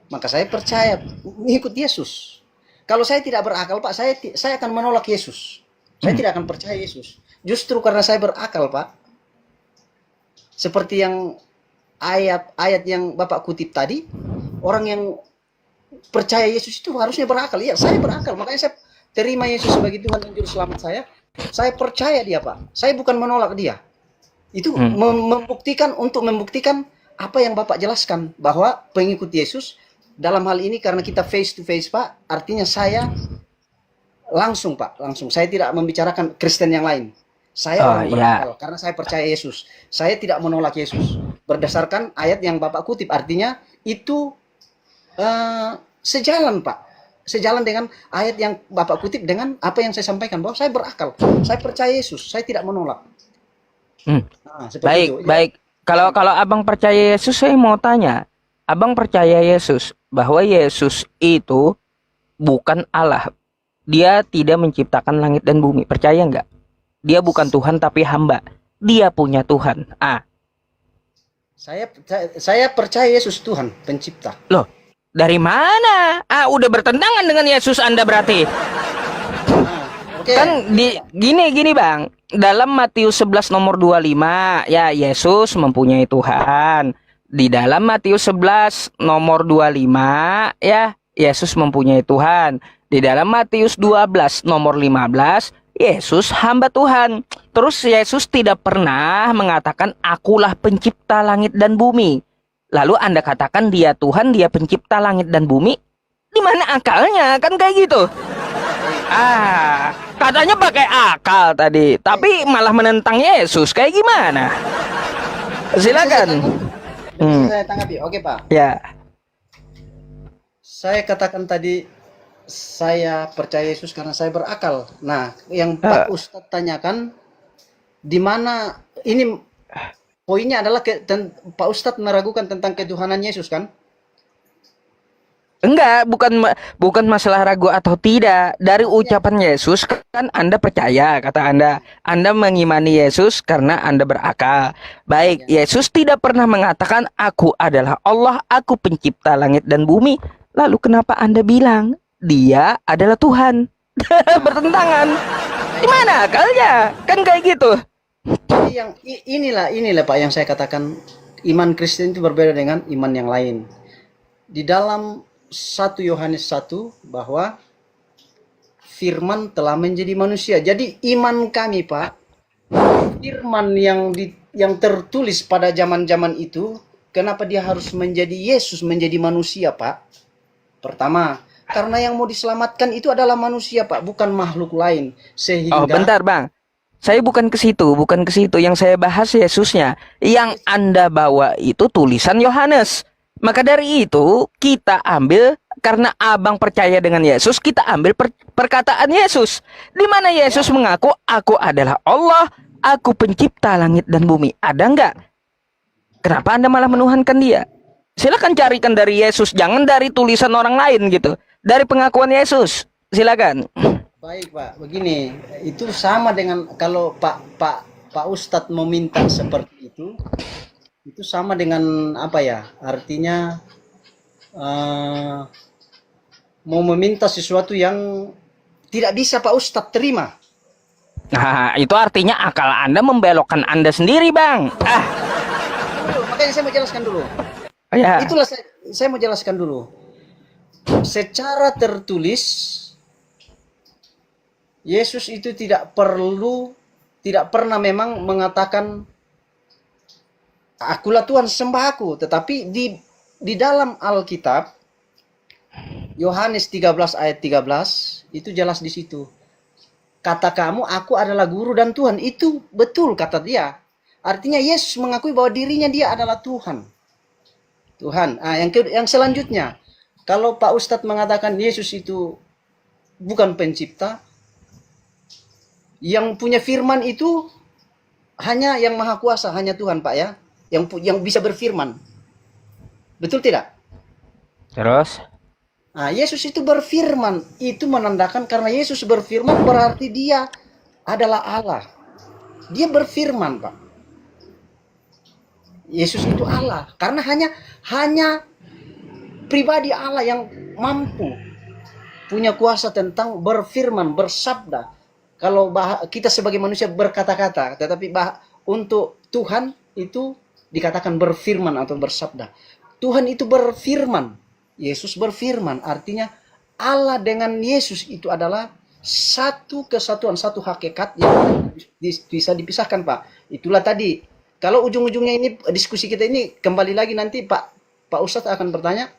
C: maka saya percaya mengikut Yesus. Kalau saya tidak berakal, Pak, saya akan menolak Yesus. Saya tidak akan percaya Yesus. Justru karena saya berakal, Pak. Seperti yang ayat yang Bapak kutip tadi, orang yang percaya Yesus itu harusnya berakal. Iya, saya berakal, makanya saya terima Yesus sebagai Tuhan dan Juru Selamat saya. Saya percaya dia, Pak. Saya bukan menolak dia. Itu membuktikan apa yang Bapak jelaskan, bahwa pengikut Yesus dalam hal ini karena kita face to face, Pak, artinya saya langsung, Pak, langsung. Saya tidak membicarakan Kristen yang lain. Saya orang berakal karena saya percaya Yesus. Saya tidak menolak Yesus berdasarkan ayat yang Bapak kutip. Artinya itu sejalan, Pak. Sejalan dengan ayat yang Bapak kutip dengan apa yang saya sampaikan, bahwa saya berakal. Saya percaya Yesus. Saya tidak menolak. Nah,
B: Baik,
C: itu.
B: baik. Kalau abang percaya Yesus, saya mau tanya, abang percaya Yesus bahwa Yesus itu bukan Allah. Dia tidak menciptakan langit dan bumi. Percaya nggak? Dia bukan Tuhan tapi hamba. Dia punya Tuhan.
C: Saya percaya Yesus Tuhan pencipta.
B: Loh, dari mana? Udah bertentangan dengan Yesus Anda berarti.
C: Oke.
B: Kan gini Bang. Dalam Matius 11 nomor 25, ya Yesus mempunyai Tuhan. Di dalam Matius 11 nomor 25, ya Yesus mempunyai Tuhan. Di dalam Matius 12 nomor 15, Yesus hamba Tuhan. Terus Yesus tidak pernah mengatakan akulah pencipta langit dan bumi. Lalu Anda katakan dia Tuhan, dia pencipta langit dan bumi. Di mana akalnya? Kan kayak gitu. Katanya pakai akal tadi, tapi malah menentang Yesus. Kayak gimana? Silakan.
C: Saya tanggapi. Oke, Pak.
B: Ya.
C: Saya katakan tadi saya percaya Yesus karena saya berakal. Nah, yang Pak Ustadz tanyakan di mana ini poinnya adalah Pak Ustadz meragukan tentang ketuhanan Yesus, kan?
B: Enggak, bukan masalah ragu atau tidak. Dari ucapan Yesus kan Anda percaya, kata Anda mengimani Yesus karena Anda berakal. Baik, Yesus tidak pernah mengatakan aku adalah Allah, aku pencipta langit dan bumi. Lalu kenapa Anda bilang dia adalah Tuhan? Bertentangan. Gimana akalnya? Kan kayak gitu.
C: Jadi inilah Pak yang saya katakan, iman Kristen itu berbeda dengan iman yang lain. Di dalam 1 Yohanes 1 bahwa firman telah menjadi manusia. Jadi iman kami, Pak, firman yang tertulis pada zaman-zaman itu, kenapa dia harus menjadi Yesus, menjadi manusia, Pak? Pertama, karena yang mau diselamatkan itu adalah manusia, Pak, bukan makhluk lain. Sehingga
B: bentar, Bang. Saya bukan ke situ. Yang saya bahas Yesusnya. Yang Anda bawa itu tulisan Yohanes. Maka dari itu, kita ambil, karena abang percaya dengan Yesus, kita ambil perkataan Yesus. Di mana Yesus mengaku, aku adalah Allah, aku pencipta langit dan bumi. Ada nggak? Kenapa Anda malah menuhankan dia? Silakan carikan dari Yesus, jangan dari tulisan orang lain gitu. Dari pengakuan Yesus, silakan.
C: Baik, Pak, begini, itu sama dengan kalau Pak Ustadz meminta seperti itu sama dengan apa ya? Artinya mau meminta sesuatu yang tidak bisa Pak Ustadz terima.
B: Nah, itu artinya akal Anda membelokkan Anda sendiri, Bang.
C: Makanya saya mau jelaskan dulu.
B: Ya.
C: Itulah saya mau jelaskan dulu. Secara tertulis, Yesus itu tidak pernah memang mengatakan akulah Tuhan, sembah aku. Tetapi di dalam Alkitab, Yohanes 13 ayat 13, itu jelas di situ. Kata kamu, aku adalah guru dan Tuhan. Itu betul kata dia. Artinya Yesus mengakui bahwa dirinya dia adalah Tuhan. Tuhan. Yang selanjutnya, kalau Pak Ustadz mengatakan Yesus itu bukan pencipta, yang punya firman itu hanya yang maha kuasa, hanya Tuhan, Pak, ya. Yang bisa berfirman. Betul tidak?
B: Terus?
C: Nah, Yesus itu berfirman. Itu menandakan karena Yesus berfirman berarti dia adalah Allah. Dia berfirman, Pak. Yesus itu Allah. Karena hanya pribadi Allah yang mampu punya kuasa tentang berfirman, bersabda. Kalau kita sebagai manusia berkata-kata, tetapi untuk Tuhan itu dikatakan berfirman atau bersabda. Tuhan itu berfirman, Yesus berfirman, artinya Allah dengan Yesus itu adalah satu kesatuan, satu hakikat yang bisa dipisahkan, Pak. Itulah tadi. Kalau ujung-ujungnya ini diskusi kita ini kembali lagi nanti Pak Ustadz akan bertanya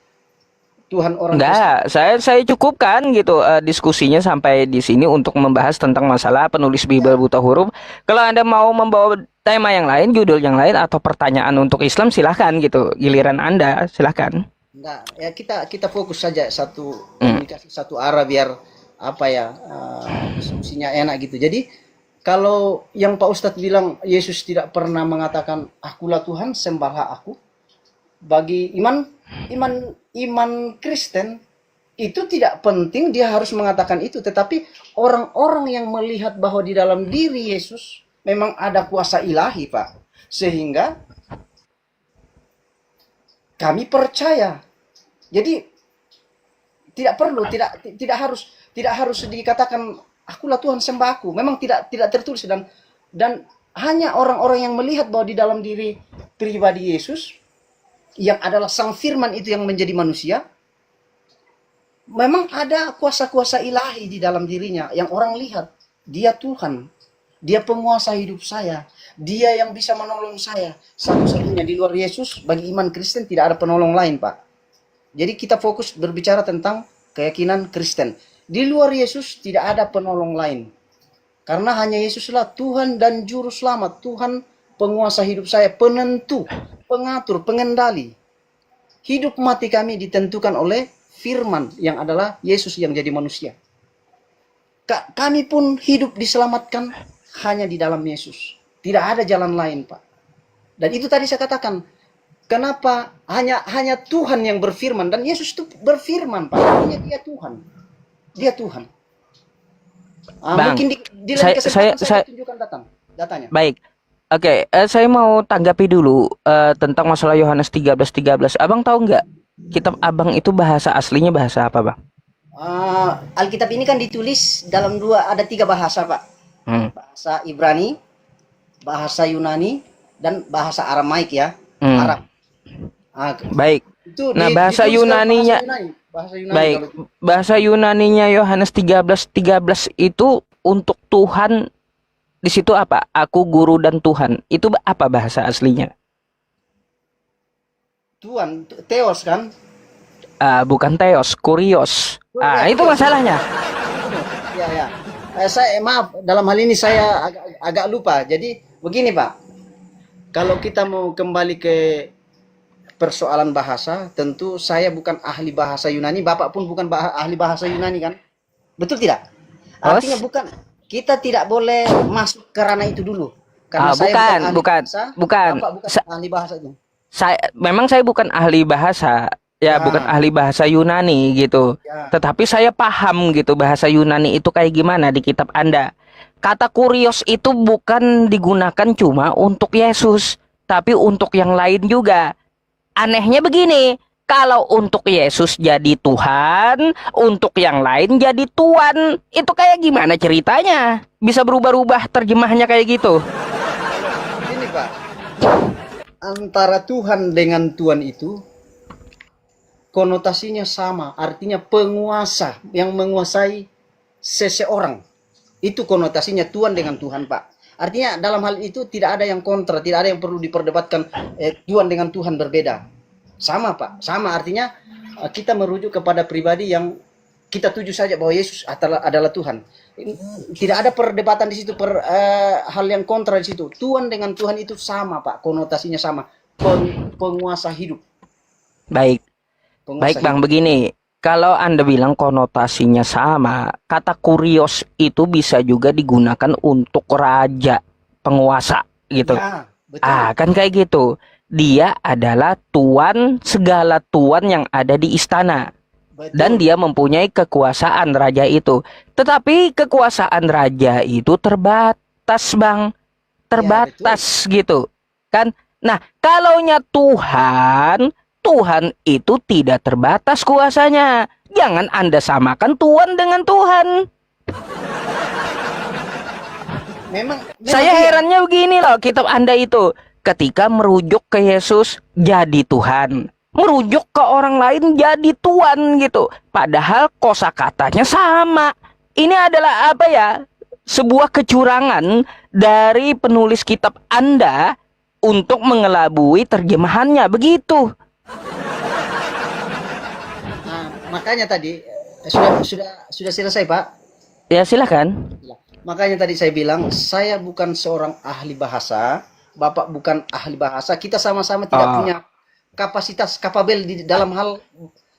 C: Tuhan orang Kristen.
B: Enggak, saya cukupkan gitu diskusinya sampai di sini untuk membahas tentang masalah penulis Bible buta huruf. Kalau Anda mau membawa tema yang lain, judul yang lain atau pertanyaan untuk Islam, silahkan gitu. Giliran Anda, silahkan.
C: Enggak, ya kita fokus saja satu komunikasi satu arah biar apa ya diskusinya enak gitu. Jadi kalau yang Pak Ustadz bilang Yesus tidak pernah mengatakan akulah Tuhan, sembahlah aku. Bagi iman Kristen itu tidak penting dia harus mengatakan itu, tetapi orang-orang yang melihat bahwa di dalam diri Yesus memang ada kuasa ilahi, Pak. Sehingga kami percaya. Jadi tidak harus dikatakan akulah Tuhan sembah aku. Memang tidak tertulis dan hanya orang-orang yang melihat bahwa di dalam diri pribadi Yesus yang adalah Sang Firman itu yang menjadi manusia, memang ada kuasa-kuasa ilahi di dalam dirinya yang orang lihat. Dia Tuhan, dia penguasa hidup saya, dia yang bisa menolong saya. Satu-satunya di luar Yesus, bagi iman Kristen tidak ada penolong lain, Pak. Jadi kita fokus berbicara tentang keyakinan Kristen. Di luar Yesus tidak ada penolong lain. Karena hanya Yesuslah Tuhan dan Juru Selamat, Tuhan penguasa hidup saya, penentu, pengatur, pengendali. Hidup mati kami ditentukan oleh Firman yang adalah Yesus yang jadi manusia. Kami pun hidup diselamatkan hanya di dalam Yesus. Tidak ada jalan lain, Pak. Dan itu tadi saya katakan, kenapa hanya Tuhan yang berfirman, dan Yesus itu berfirman, Pak. Artinya dia Tuhan. Dia Tuhan.
B: Bang,
C: mungkin di lain kesempatan saya tunjukkan datanya.
B: Baik. Oke, saya mau tanggapi dulu tentang masalah Yohanes 13:13. Abang tahu nggak kitab Abang itu bahasa aslinya bahasa apa, Bang?
A: Alkitab ini kan ditulis dalam ada 3 bahasa, Pak. Bahasa Ibrani, bahasa Yunani, dan bahasa Aramaik ya. Arab.
B: Baik. Nah, bahasa Yunaninya baik. Bahasa Yunaninya Yohanes 13:13 itu untuk Tuhan. Di situ apa? Aku guru dan Tuhan. Itu apa bahasa aslinya?
C: Tuhan, Theos kan?
B: Bukan Theos, Kurios. Itu masalahnya.
C: Ya. Saya maaf, dalam hal ini saya agak lupa. Jadi begini, Pak. Kalau kita mau kembali ke persoalan bahasa, tentu saya bukan ahli bahasa Yunani, Bapak pun bukan ahli bahasa Yunani kan? Betul tidak? Artinya kita tidak boleh masuk ke ranah itu dulu. Karena saya bukan
B: ahli
C: bahasa itu.
B: Memang saya bukan ahli bahasa. Ya, bukan ahli bahasa Yunani gitu. Ya. Tetapi saya paham gitu bahasa Yunani itu kayak gimana di kitab Anda. Kata kurios itu bukan digunakan cuma untuk Yesus, tapi untuk yang lain juga. Anehnya begini, kalau untuk Yesus jadi Tuhan, untuk yang lain jadi Tuan, itu kayak gimana ceritanya? Bisa berubah-ubah terjemahnya kayak gitu.
C: Ini, Pak, antara Tuhan dengan Tuan itu konotasinya sama, artinya penguasa yang menguasai seseorang. Itu konotasinya Tuhan dengan Tuhan, Pak. Artinya dalam hal itu tidak ada yang kontra, tidak ada yang perlu diperdebatkan Tuhan dengan Tuhan berbeda. Sama, Pak. Sama, artinya kita merujuk kepada pribadi yang kita tuju saja bahwa Yesus adalah Tuhan. Tidak ada perdebatan di situ, hal yang kontra di situ. Tuhan dengan Tuhan itu sama, Pak. Konotasinya sama. Penguasa hidup.
B: Baik. Baik, Bang, begini. Kalau Anda bilang konotasinya sama, kata kurios itu bisa juga digunakan untuk raja, penguasa gitu.
C: Ya, betul.
B: Kan kayak gitu. Dia adalah tuan, segala tuan yang ada di istana. Betul. Dan dia mempunyai kekuasaan raja itu. Tetapi kekuasaan raja itu terbatas, Bang. Terbatas ya, gitu. Kan Nah, kalaunya Tuhan, Tuhan itu tidak terbatas kuasanya. Jangan Anda samakan Tuhan dengan Tuhan.
C: Memang
B: Saya
C: iya.
B: herannya begini loh, kitab Anda itu. Ketika merujuk ke Yesus, jadi Tuhan. Merujuk ke orang lain, jadi Tuhan gitu. Padahal kosakatanya sama. Ini adalah apa ya? Sebuah kecurangan dari penulis kitab Anda untuk mengelabui terjemahannya, begitu.
C: Nah, makanya tadi sudah selesai, Pak.
B: Ya silakan.
C: Ya. Makanya tadi saya bilang saya bukan seorang ahli bahasa, Bapak bukan ahli bahasa, kita sama-sama tidak punya kapasitas kapabel di dalam hal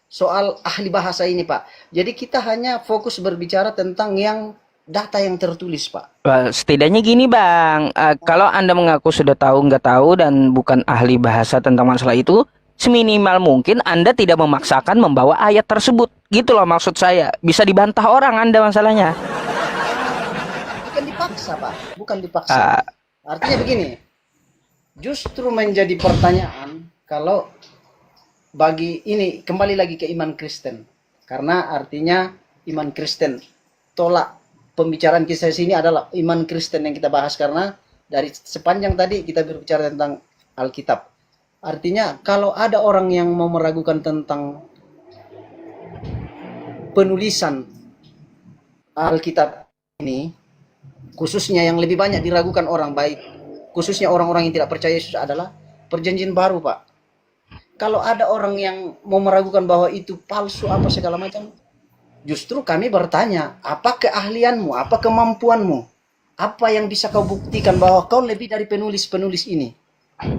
C: soal ahli bahasa ini, Pak. Jadi kita hanya fokus berbicara tentang yang data yang tertulis, Pak.
B: Setidaknya gini Bang, kalau Anda mengaku sudah tahu nggak tahu dan bukan ahli bahasa tentang masalah itu, seminimal mungkin Anda tidak memaksakan membawa ayat tersebut. Gitu loh maksud saya. Bisa dibantah orang Anda masalahnya.
C: Bukan dipaksa, Pak. Bukan dipaksa. Artinya begini, justru menjadi pertanyaan kalau bagi ini kembali lagi ke iman Kristen. Karena artinya iman Kristen tolak pembicaraan kisah sini adalah iman Kristen yang kita bahas karena dari sepanjang tadi kita berbicara tentang Alkitab. Artinya kalau ada orang yang mau meragukan tentang penulisan Alkitab ini, khususnya yang lebih banyak diragukan orang baik, khususnya orang-orang yang tidak percaya Yesus adalah perjanjian baru, Pak. Kalau ada orang yang mau meragukan bahwa itu palsu apa segala macam, justru kami bertanya, apa keahlianmu, apa kemampuanmu, apa yang bisa kau buktikan bahwa kau lebih dari penulis-penulis ini?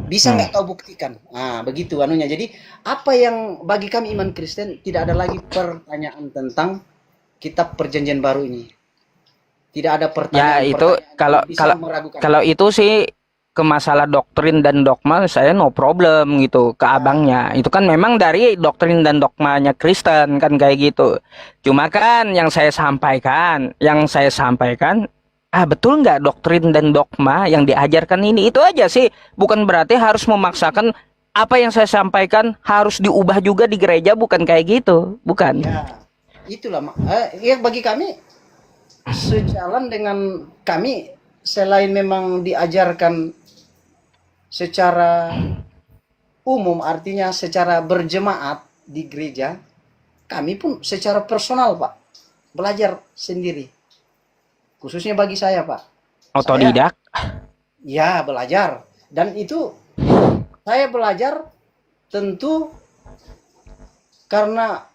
C: Bisa nggak kau buktikan? Nah, begitu anunya. Jadi, apa yang bagi kami iman Kristen tidak ada lagi pertanyaan tentang kitab perjanjian baru ini. Tidak ada pertanyaan.
B: Ya itu kalau itu sih ke masalah doktrin dan dogma saya no problem gitu ke abangnya. Itu kan memang dari doktrin dan dogmanya Kristen kan kayak gitu. Cuma kan yang saya sampaikan, betul nggak doktrin dan dogma yang diajarkan ini? Itu aja sih. Bukan berarti harus memaksakan apa yang saya sampaikan harus diubah juga di gereja, bukan kayak gitu. Bukan.
C: Ya, itulah. Ya bagi kami sejalan dengan kami selain memang diajarkan secara umum, artinya secara berjemaat di gereja, kami pun secara personal, Pak, belajar sendiri. Khususnya bagi saya, Pak.
B: Otodidak?
C: Ya, belajar. Dan itu saya belajar tentu karena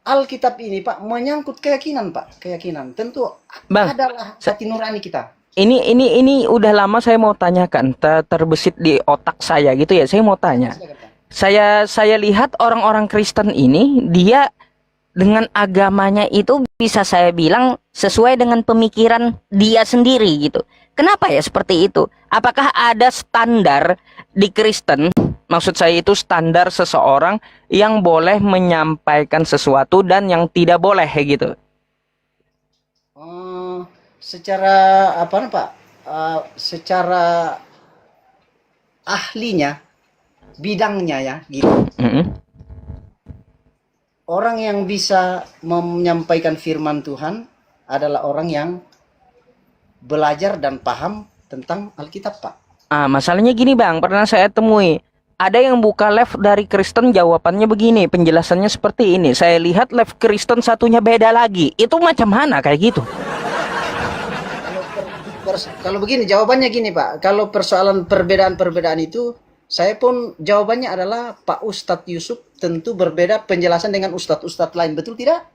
C: Alkitab ini, Pak, menyangkut keyakinan, Pak. Keyakinan. Tentu
B: Bang,
C: adalah hati nurani kita.
B: Ini udah lama saya mau tanyakan, terbesit di otak saya gitu ya. Saya mau tanya. Saya lihat orang-orang Kristen ini dia dengan agamanya itu bisa saya bilang sesuai dengan pemikiran dia sendiri gitu. Kenapa ya seperti itu? Apakah ada standar di Kristen? Maksud saya itu standar seseorang yang boleh menyampaikan sesuatu dan yang tidak boleh gitu.
C: Secara apa nih, Pak? Secara ahlinya, bidangnya ya, gitu. Orang yang bisa menyampaikan firman Tuhan adalah orang yang belajar dan paham tentang Alkitab, Pak.
B: Masalahnya gini Bang, pernah saya temui. Ada yang buka live dari Kristen, jawabannya begini, penjelasannya seperti ini. Saya lihat live Kristen satunya beda lagi. Itu macam mana kayak gitu?
C: Kalau begini, jawabannya gini, Pak. Kalau persoalan perbedaan-perbedaan itu, saya pun jawabannya adalah Pak Ustadz Yusuf tentu berbeda penjelasan dengan ustadz-ustadz lain. Betul tidak?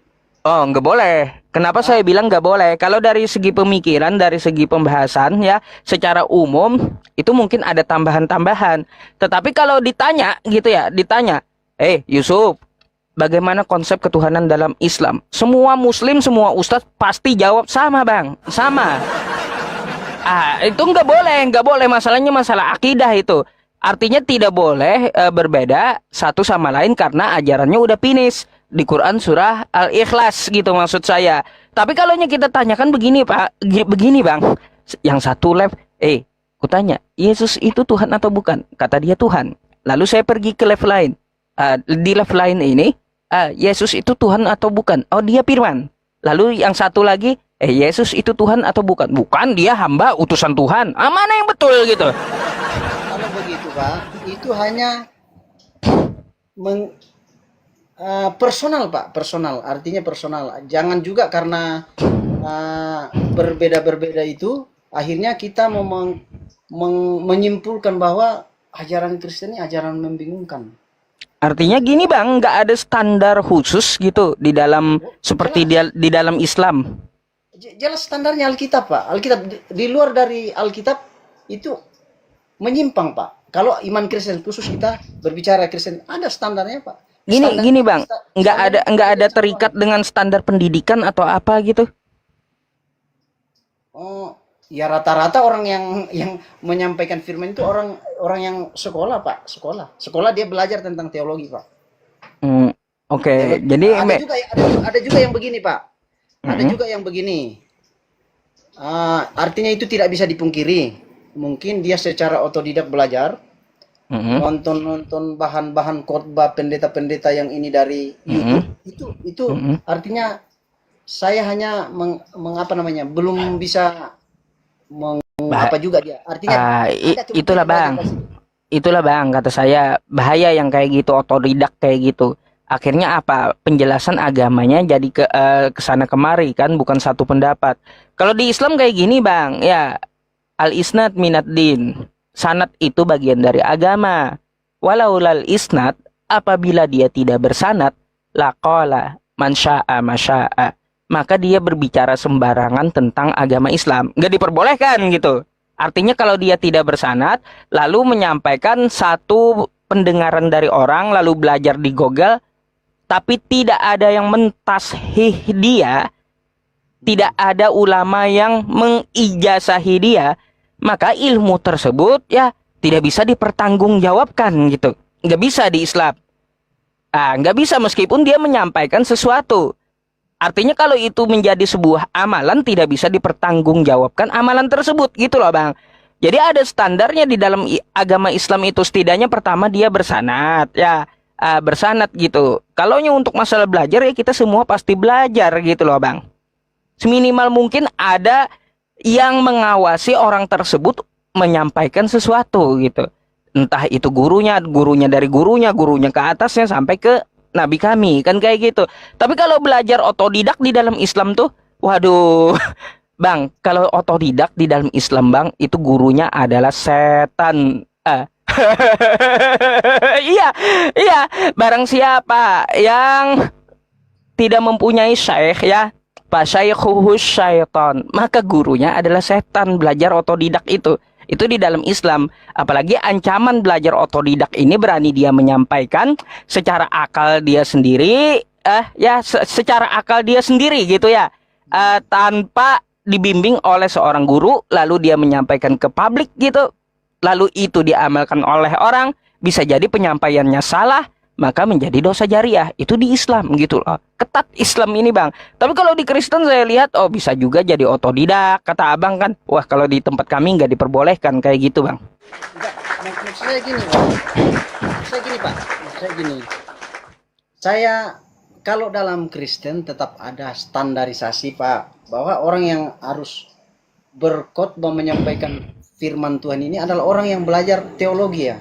B: Oh, nggak boleh. Kenapa saya bilang nggak boleh? Kalau dari segi pemikiran, dari segi pembahasan ya, secara umum itu mungkin ada tambahan-tambahan. Tetapi kalau ditanya gitu ya, Yusuf, bagaimana konsep ketuhanan dalam Islam? Semua Muslim, semua ustadz pasti jawab sama, Bang, sama. Itu nggak boleh. Masalahnya masalah akidah itu. Artinya tidak boleh berbeda satu sama lain karena ajarannya udah finish di Quran surah Al-Ikhlas gitu maksud saya. Tapi kalau kita tanyakan begini Pak, begini Bang, yang satu live, aku tanya, Yesus itu Tuhan atau bukan? Kata dia Tuhan. Lalu saya pergi ke live lain. Di live lain ini, Yesus itu Tuhan atau bukan? Oh, dia firman. Lalu yang satu lagi, Yesus itu Tuhan atau bukan? Bukan, dia hamba utusan Tuhan. Mana yang betul gitu?
C: Kalau begitu Pak, itu hanya personal Pak, personal. Artinya personal. Jangan juga karena berbeda-berbeda itu, akhirnya kita menyimpulkan bahwa ajaran Kristen ini ajaran membingungkan.
B: Artinya gini Bang, nggak ada standar khusus gitu di dalam seperti di dalam Islam.
C: Jelas standarnya Alkitab Pak. Alkitab di luar dari Alkitab itu menyimpang Pak. Kalau iman Kristen khusus kita berbicara Kristen ada standarnya Pak.
B: Gini Bang, nggak ada terikat dengan standar pendidikan atau apa gitu.
C: Oh, ya rata-rata orang yang menyampaikan firman itu orang yang sekolah Pak, sekolah dia belajar tentang teologi Pak.
B: Oke. Jadi
C: ada juga yang begini Pak, ada juga yang begini. Artinya itu tidak bisa dipungkiri. Mungkin dia secara otodidak belajar, nonton bahan-bahan khotbah pendeta-pendeta yang ini dari YouTube. Itu artinya saya hanya belum bisa apa juga dia. Artinya itulah Bang kata saya, bahaya yang kayak gitu, otodidak kayak gitu. Akhirnya apa? Penjelasan agamanya jadi ke sana kemari kan, bukan satu pendapat. Kalau di Islam kayak gini Bang, ya al-isnad minad din. Sanad itu bagian dari agama. Walaulal isnad, apabila dia tidak bersanad, laqala man syaa masyaa. Maka dia berbicara sembarangan tentang agama Islam. Nggak diperbolehkan gitu. Artinya kalau dia tidak bersanad, lalu menyampaikan satu pendengaran dari orang, lalu belajar di Google, tapi tidak ada yang mentashih dia, tidak ada ulama yang mengijazahi dia, maka ilmu tersebut ya tidak bisa dipertanggungjawabkan gitu. Nggak bisa di Islam. Nggak bisa meskipun dia menyampaikan sesuatu. Artinya kalau itu menjadi sebuah amalan, tidak bisa dipertanggungjawabkan amalan tersebut gitu loh Bang. Jadi ada standarnya di dalam agama Islam itu, setidaknya pertama dia bersanad ya, bersanad gitu. Kalau untuk masalah belajar ya kita semua pasti belajar gitu loh Bang. Seminimal mungkin ada yang mengawasi orang tersebut menyampaikan sesuatu gitu. Entah itu gurunya dari gurunya ke atasnya sampai ke Nabi kami, kan kayak gitu. Tapi kalau belajar otodidak di dalam Islam tuh, waduh, Bang, kalau otodidak di dalam Islam Bang, itu gurunya adalah setan. Iya, barang siapa yang tidak mempunyai syekh ya, fasyaikhuhus syaitan, maka gurunya adalah setan. Belajar otodidak itu di dalam Islam. Apalagi ancaman belajar otodidak ini berani dia menyampaikan secara akal dia sendiri, secara akal dia sendiri gitu ya, tanpa dibimbing oleh seorang guru, lalu dia menyampaikan ke publik gitu, lalu itu diamalkan oleh orang, bisa jadi penyampaiannya salah, maka menjadi dosa jariah. Itu di Islam gitu loh. Ketat Islam ini Bang. Tapi kalau di Kristen saya lihat, bisa juga jadi otodidak. Kata Abang kan, wah kalau di tempat kami nggak diperbolehkan kayak gitu Bang. Maksud saya gini Pak. Saya kalau dalam Kristen tetap ada standarisasi Pak, bahwa orang yang harus berkhotbah menyampaikan firman Tuhan ini adalah orang yang belajar teologi ya.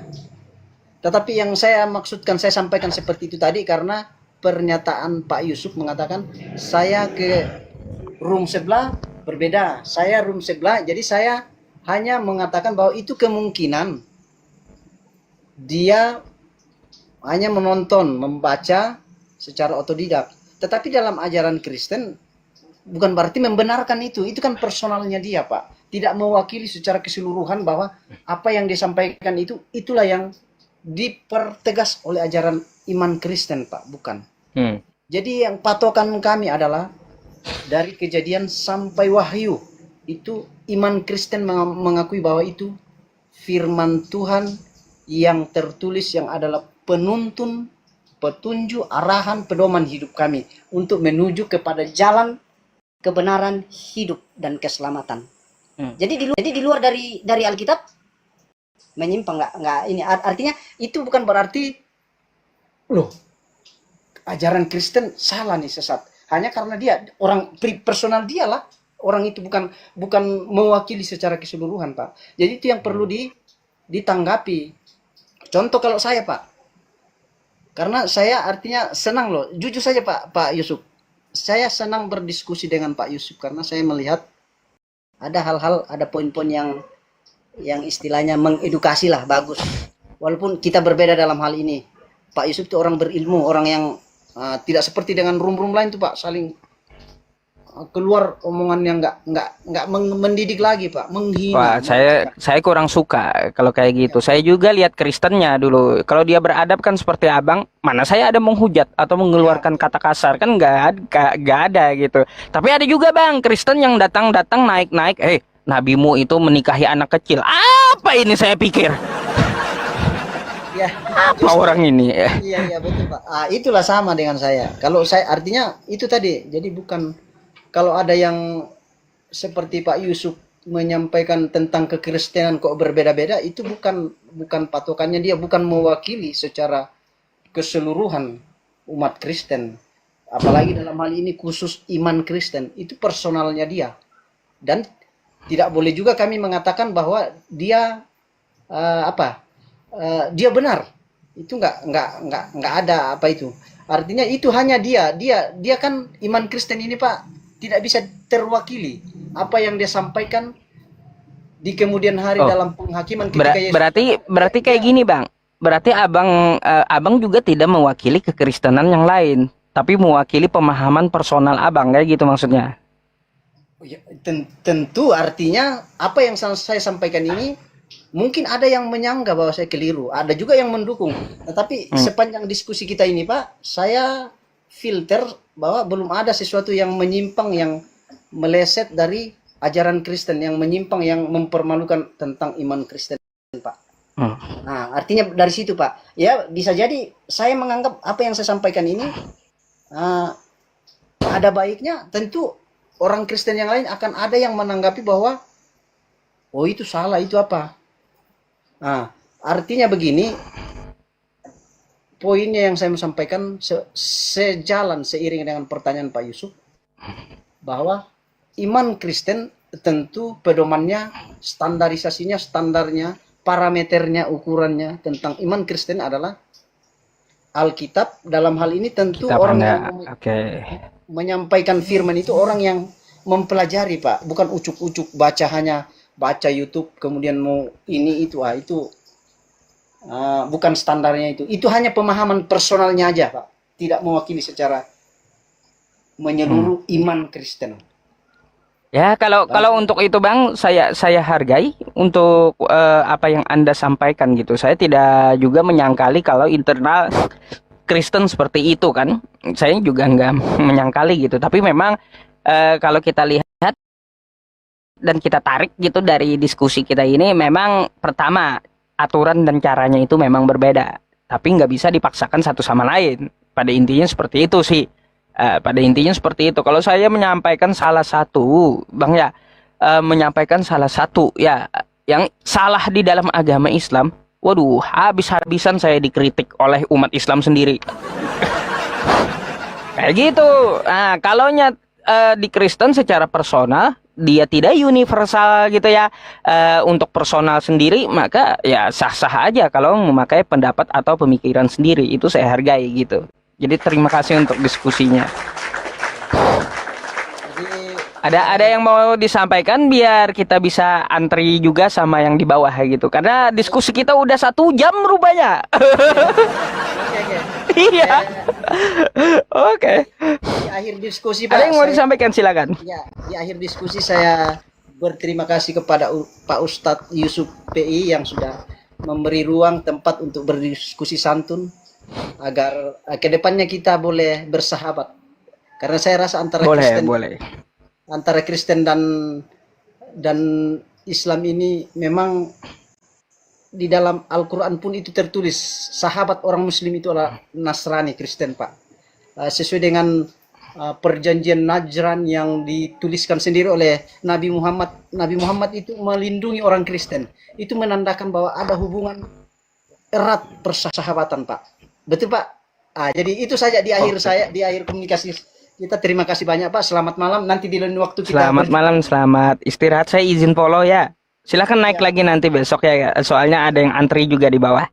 C: Tetapi yang saya maksudkan, saya sampaikan seperti itu tadi karena pernyataan Pak Yusuf mengatakan saya ke room sebelah berbeda, saya room sebelah, jadi saya hanya mengatakan bahwa itu kemungkinan dia hanya menonton, membaca secara otodidak. Tetapi dalam ajaran Kristen bukan berarti membenarkan itu kan personalnya dia Pak, tidak mewakili secara keseluruhan bahwa apa yang disampaikan itulah yang dipertegas oleh ajaran iman Kristen Pak, bukan. Jadi yang patokan kami adalah dari Kejadian sampai Wahyu, itu iman Kristen mengakui bahwa itu firman Tuhan yang tertulis, yang adalah penuntun, petunjuk, arahan, pedoman hidup kami untuk menuju kepada jalan kebenaran, hidup dan keselamatan. Jadi di luar dari Alkitab
A: menyimpang, nggak ini artinya itu bukan berarti loh ajaran Kristen salah nih, sesat, hanya karena dia orang personal dia lah, orang itu bukan mewakili secara keseluruhan, Pak. Jadi itu yang perlu ditanggapi. Contoh kalau saya, Pak, karena saya artinya senang loh, jujur saja Pak Yusuf, saya senang berdiskusi dengan Pak Yusuf karena saya melihat ada hal-hal, ada poin-poin yang istilahnya mengedukasi lah, bagus. Walaupun kita berbeda dalam hal ini, Pak Yusuf itu orang berilmu, orang yang tidak seperti dengan rum-rum lain tuh Pak, saling keluar omongan yang nggak mendidik lagi Pak, menghina.
B: Wah, saya kurang suka kalau kayak gitu. Saya juga lihat Kristennya dulu. Kalau dia beradab kan seperti abang, mana saya ada menghujat atau mengeluarkan kata kasar, kan nggak ada gitu. Tapi ada juga bang Kristen yang datang naik, nabimu itu menikahi anak kecil. Apa ini saya pikir?
C: Ya,
B: apa orang ini?
C: Iya betul Pak. Itulah sama dengan saya. Kalau saya artinya itu tadi. Jadi bukan kalau ada yang seperti Pak Yusuf menyampaikan tentang kekristenan kok berbeda-beda, itu bukan patokannya, dia bukan mewakili secara keseluruhan umat Kristen. Apalagi dalam hal ini khusus iman Kristen, itu personalnya dia. Dan tidak boleh juga kami mengatakan bahwa dia dia benar. Itu nggak ada apa itu. Artinya itu hanya dia kan iman Kristen ini Pak tidak bisa terwakili apa yang dia sampaikan di kemudian hari dalam penghakiman ketika Yesus.
B: Berarti kayak gini bang. Berarti abang juga tidak mewakili kekristenan yang lain, tapi mewakili pemahaman personal abang, kayak gitu maksudnya.
C: Ya, tentu artinya apa yang saya sampaikan ini mungkin ada yang menyangka bahwa saya keliru, ada juga yang mendukung. Tetapi sepanjang diskusi kita ini Pak, saya filter bahwa belum ada sesuatu yang menyimpang, yang meleset dari ajaran Kristen, yang menyimpang, yang mempermalukan tentang iman Kristen Pak. Nah artinya dari situ Pak, ya bisa jadi saya menganggap apa yang saya sampaikan ini ada baiknya. Tentu orang Kristen yang lain akan ada yang menanggapi bahwa oh itu salah, itu apa. Nah, artinya begini, poinnya yang saya mau sampaikan sejalan seiring dengan pertanyaan Pak Yusuf, bahwa iman Kristen tentu pedomannya, standarisasinya, standarnya, parameternya, ukurannya tentang iman Kristen adalah Alkitab. Dalam hal ini tentu orang yang menyampaikan firman itu orang yang mempelajari Pak, bukan ucuk-ucuk baca YouTube kemudian mau ini itu bukan standarnya itu hanya pemahaman personalnya aja Pak, tidak mewakili secara menyeluruh iman Kristen.
B: Ya kalau untuk itu bang, saya hargai untuk apa yang Anda sampaikan gitu. Saya tidak juga menyangkali kalau internal Kristen seperti itu kan, saya juga nggak menyangkali gitu. Tapi memang kalau kita lihat dan kita tarik gitu dari diskusi kita ini, memang pertama aturan dan caranya itu memang berbeda, tapi nggak bisa dipaksakan satu sama lain. Pada intinya seperti itu sih. Pada intinya seperti itu. Kalau saya menyampaikan salah satu, bang ya, menyampaikan salah satu ya yang salah di dalam agama Islam, waduh, habis-habisan saya dikritik oleh umat Islam sendiri. Kayak gitu. Nah, kalau di Kristen secara personal, dia tidak universal gitu ya, untuk personal sendiri, maka ya sah-sah aja kalau memakai pendapat atau pemikiran sendiri, itu saya hargai gitu. Jadi terima kasih untuk diskusinya. Ada yang mau disampaikan biar kita bisa antri juga sama yang di bawah gitu, karena diskusi kita udah 1 jam rupanya. Iya. Oke.
C: Di akhir diskusi Pak,
B: ada yang mau disampaikan, silakan.
C: Ya, di akhir diskusi saya berterima kasih kepada Pak Ustadz Yusuf PI yang sudah memberi ruang tempat untuk berdiskusi santun agar kedepannya kita boleh bersahabat. Karena saya rasa antara Kristen dan Islam ini memang di dalam Al-Quran pun itu tertulis sahabat orang Muslim itu adalah Nasrani, Kristen Pak. Sesuai dengan perjanjian Najran yang dituliskan sendiri oleh Nabi Muhammad. Nabi Muhammad itu melindungi orang Kristen. Itu menandakan bahwa ada hubungan erat persahabatan, Pak. Betul, Pak? Jadi itu saja di akhir di akhir komunikasi kita. Terima kasih banyak, Pak. Selamat malam. Nanti di lain waktu kita
B: Selamat malam, selamat istirahat. Saya izin follow ya. Silakan naik lagi nanti besok ya, soalnya ada yang antri juga di bawah.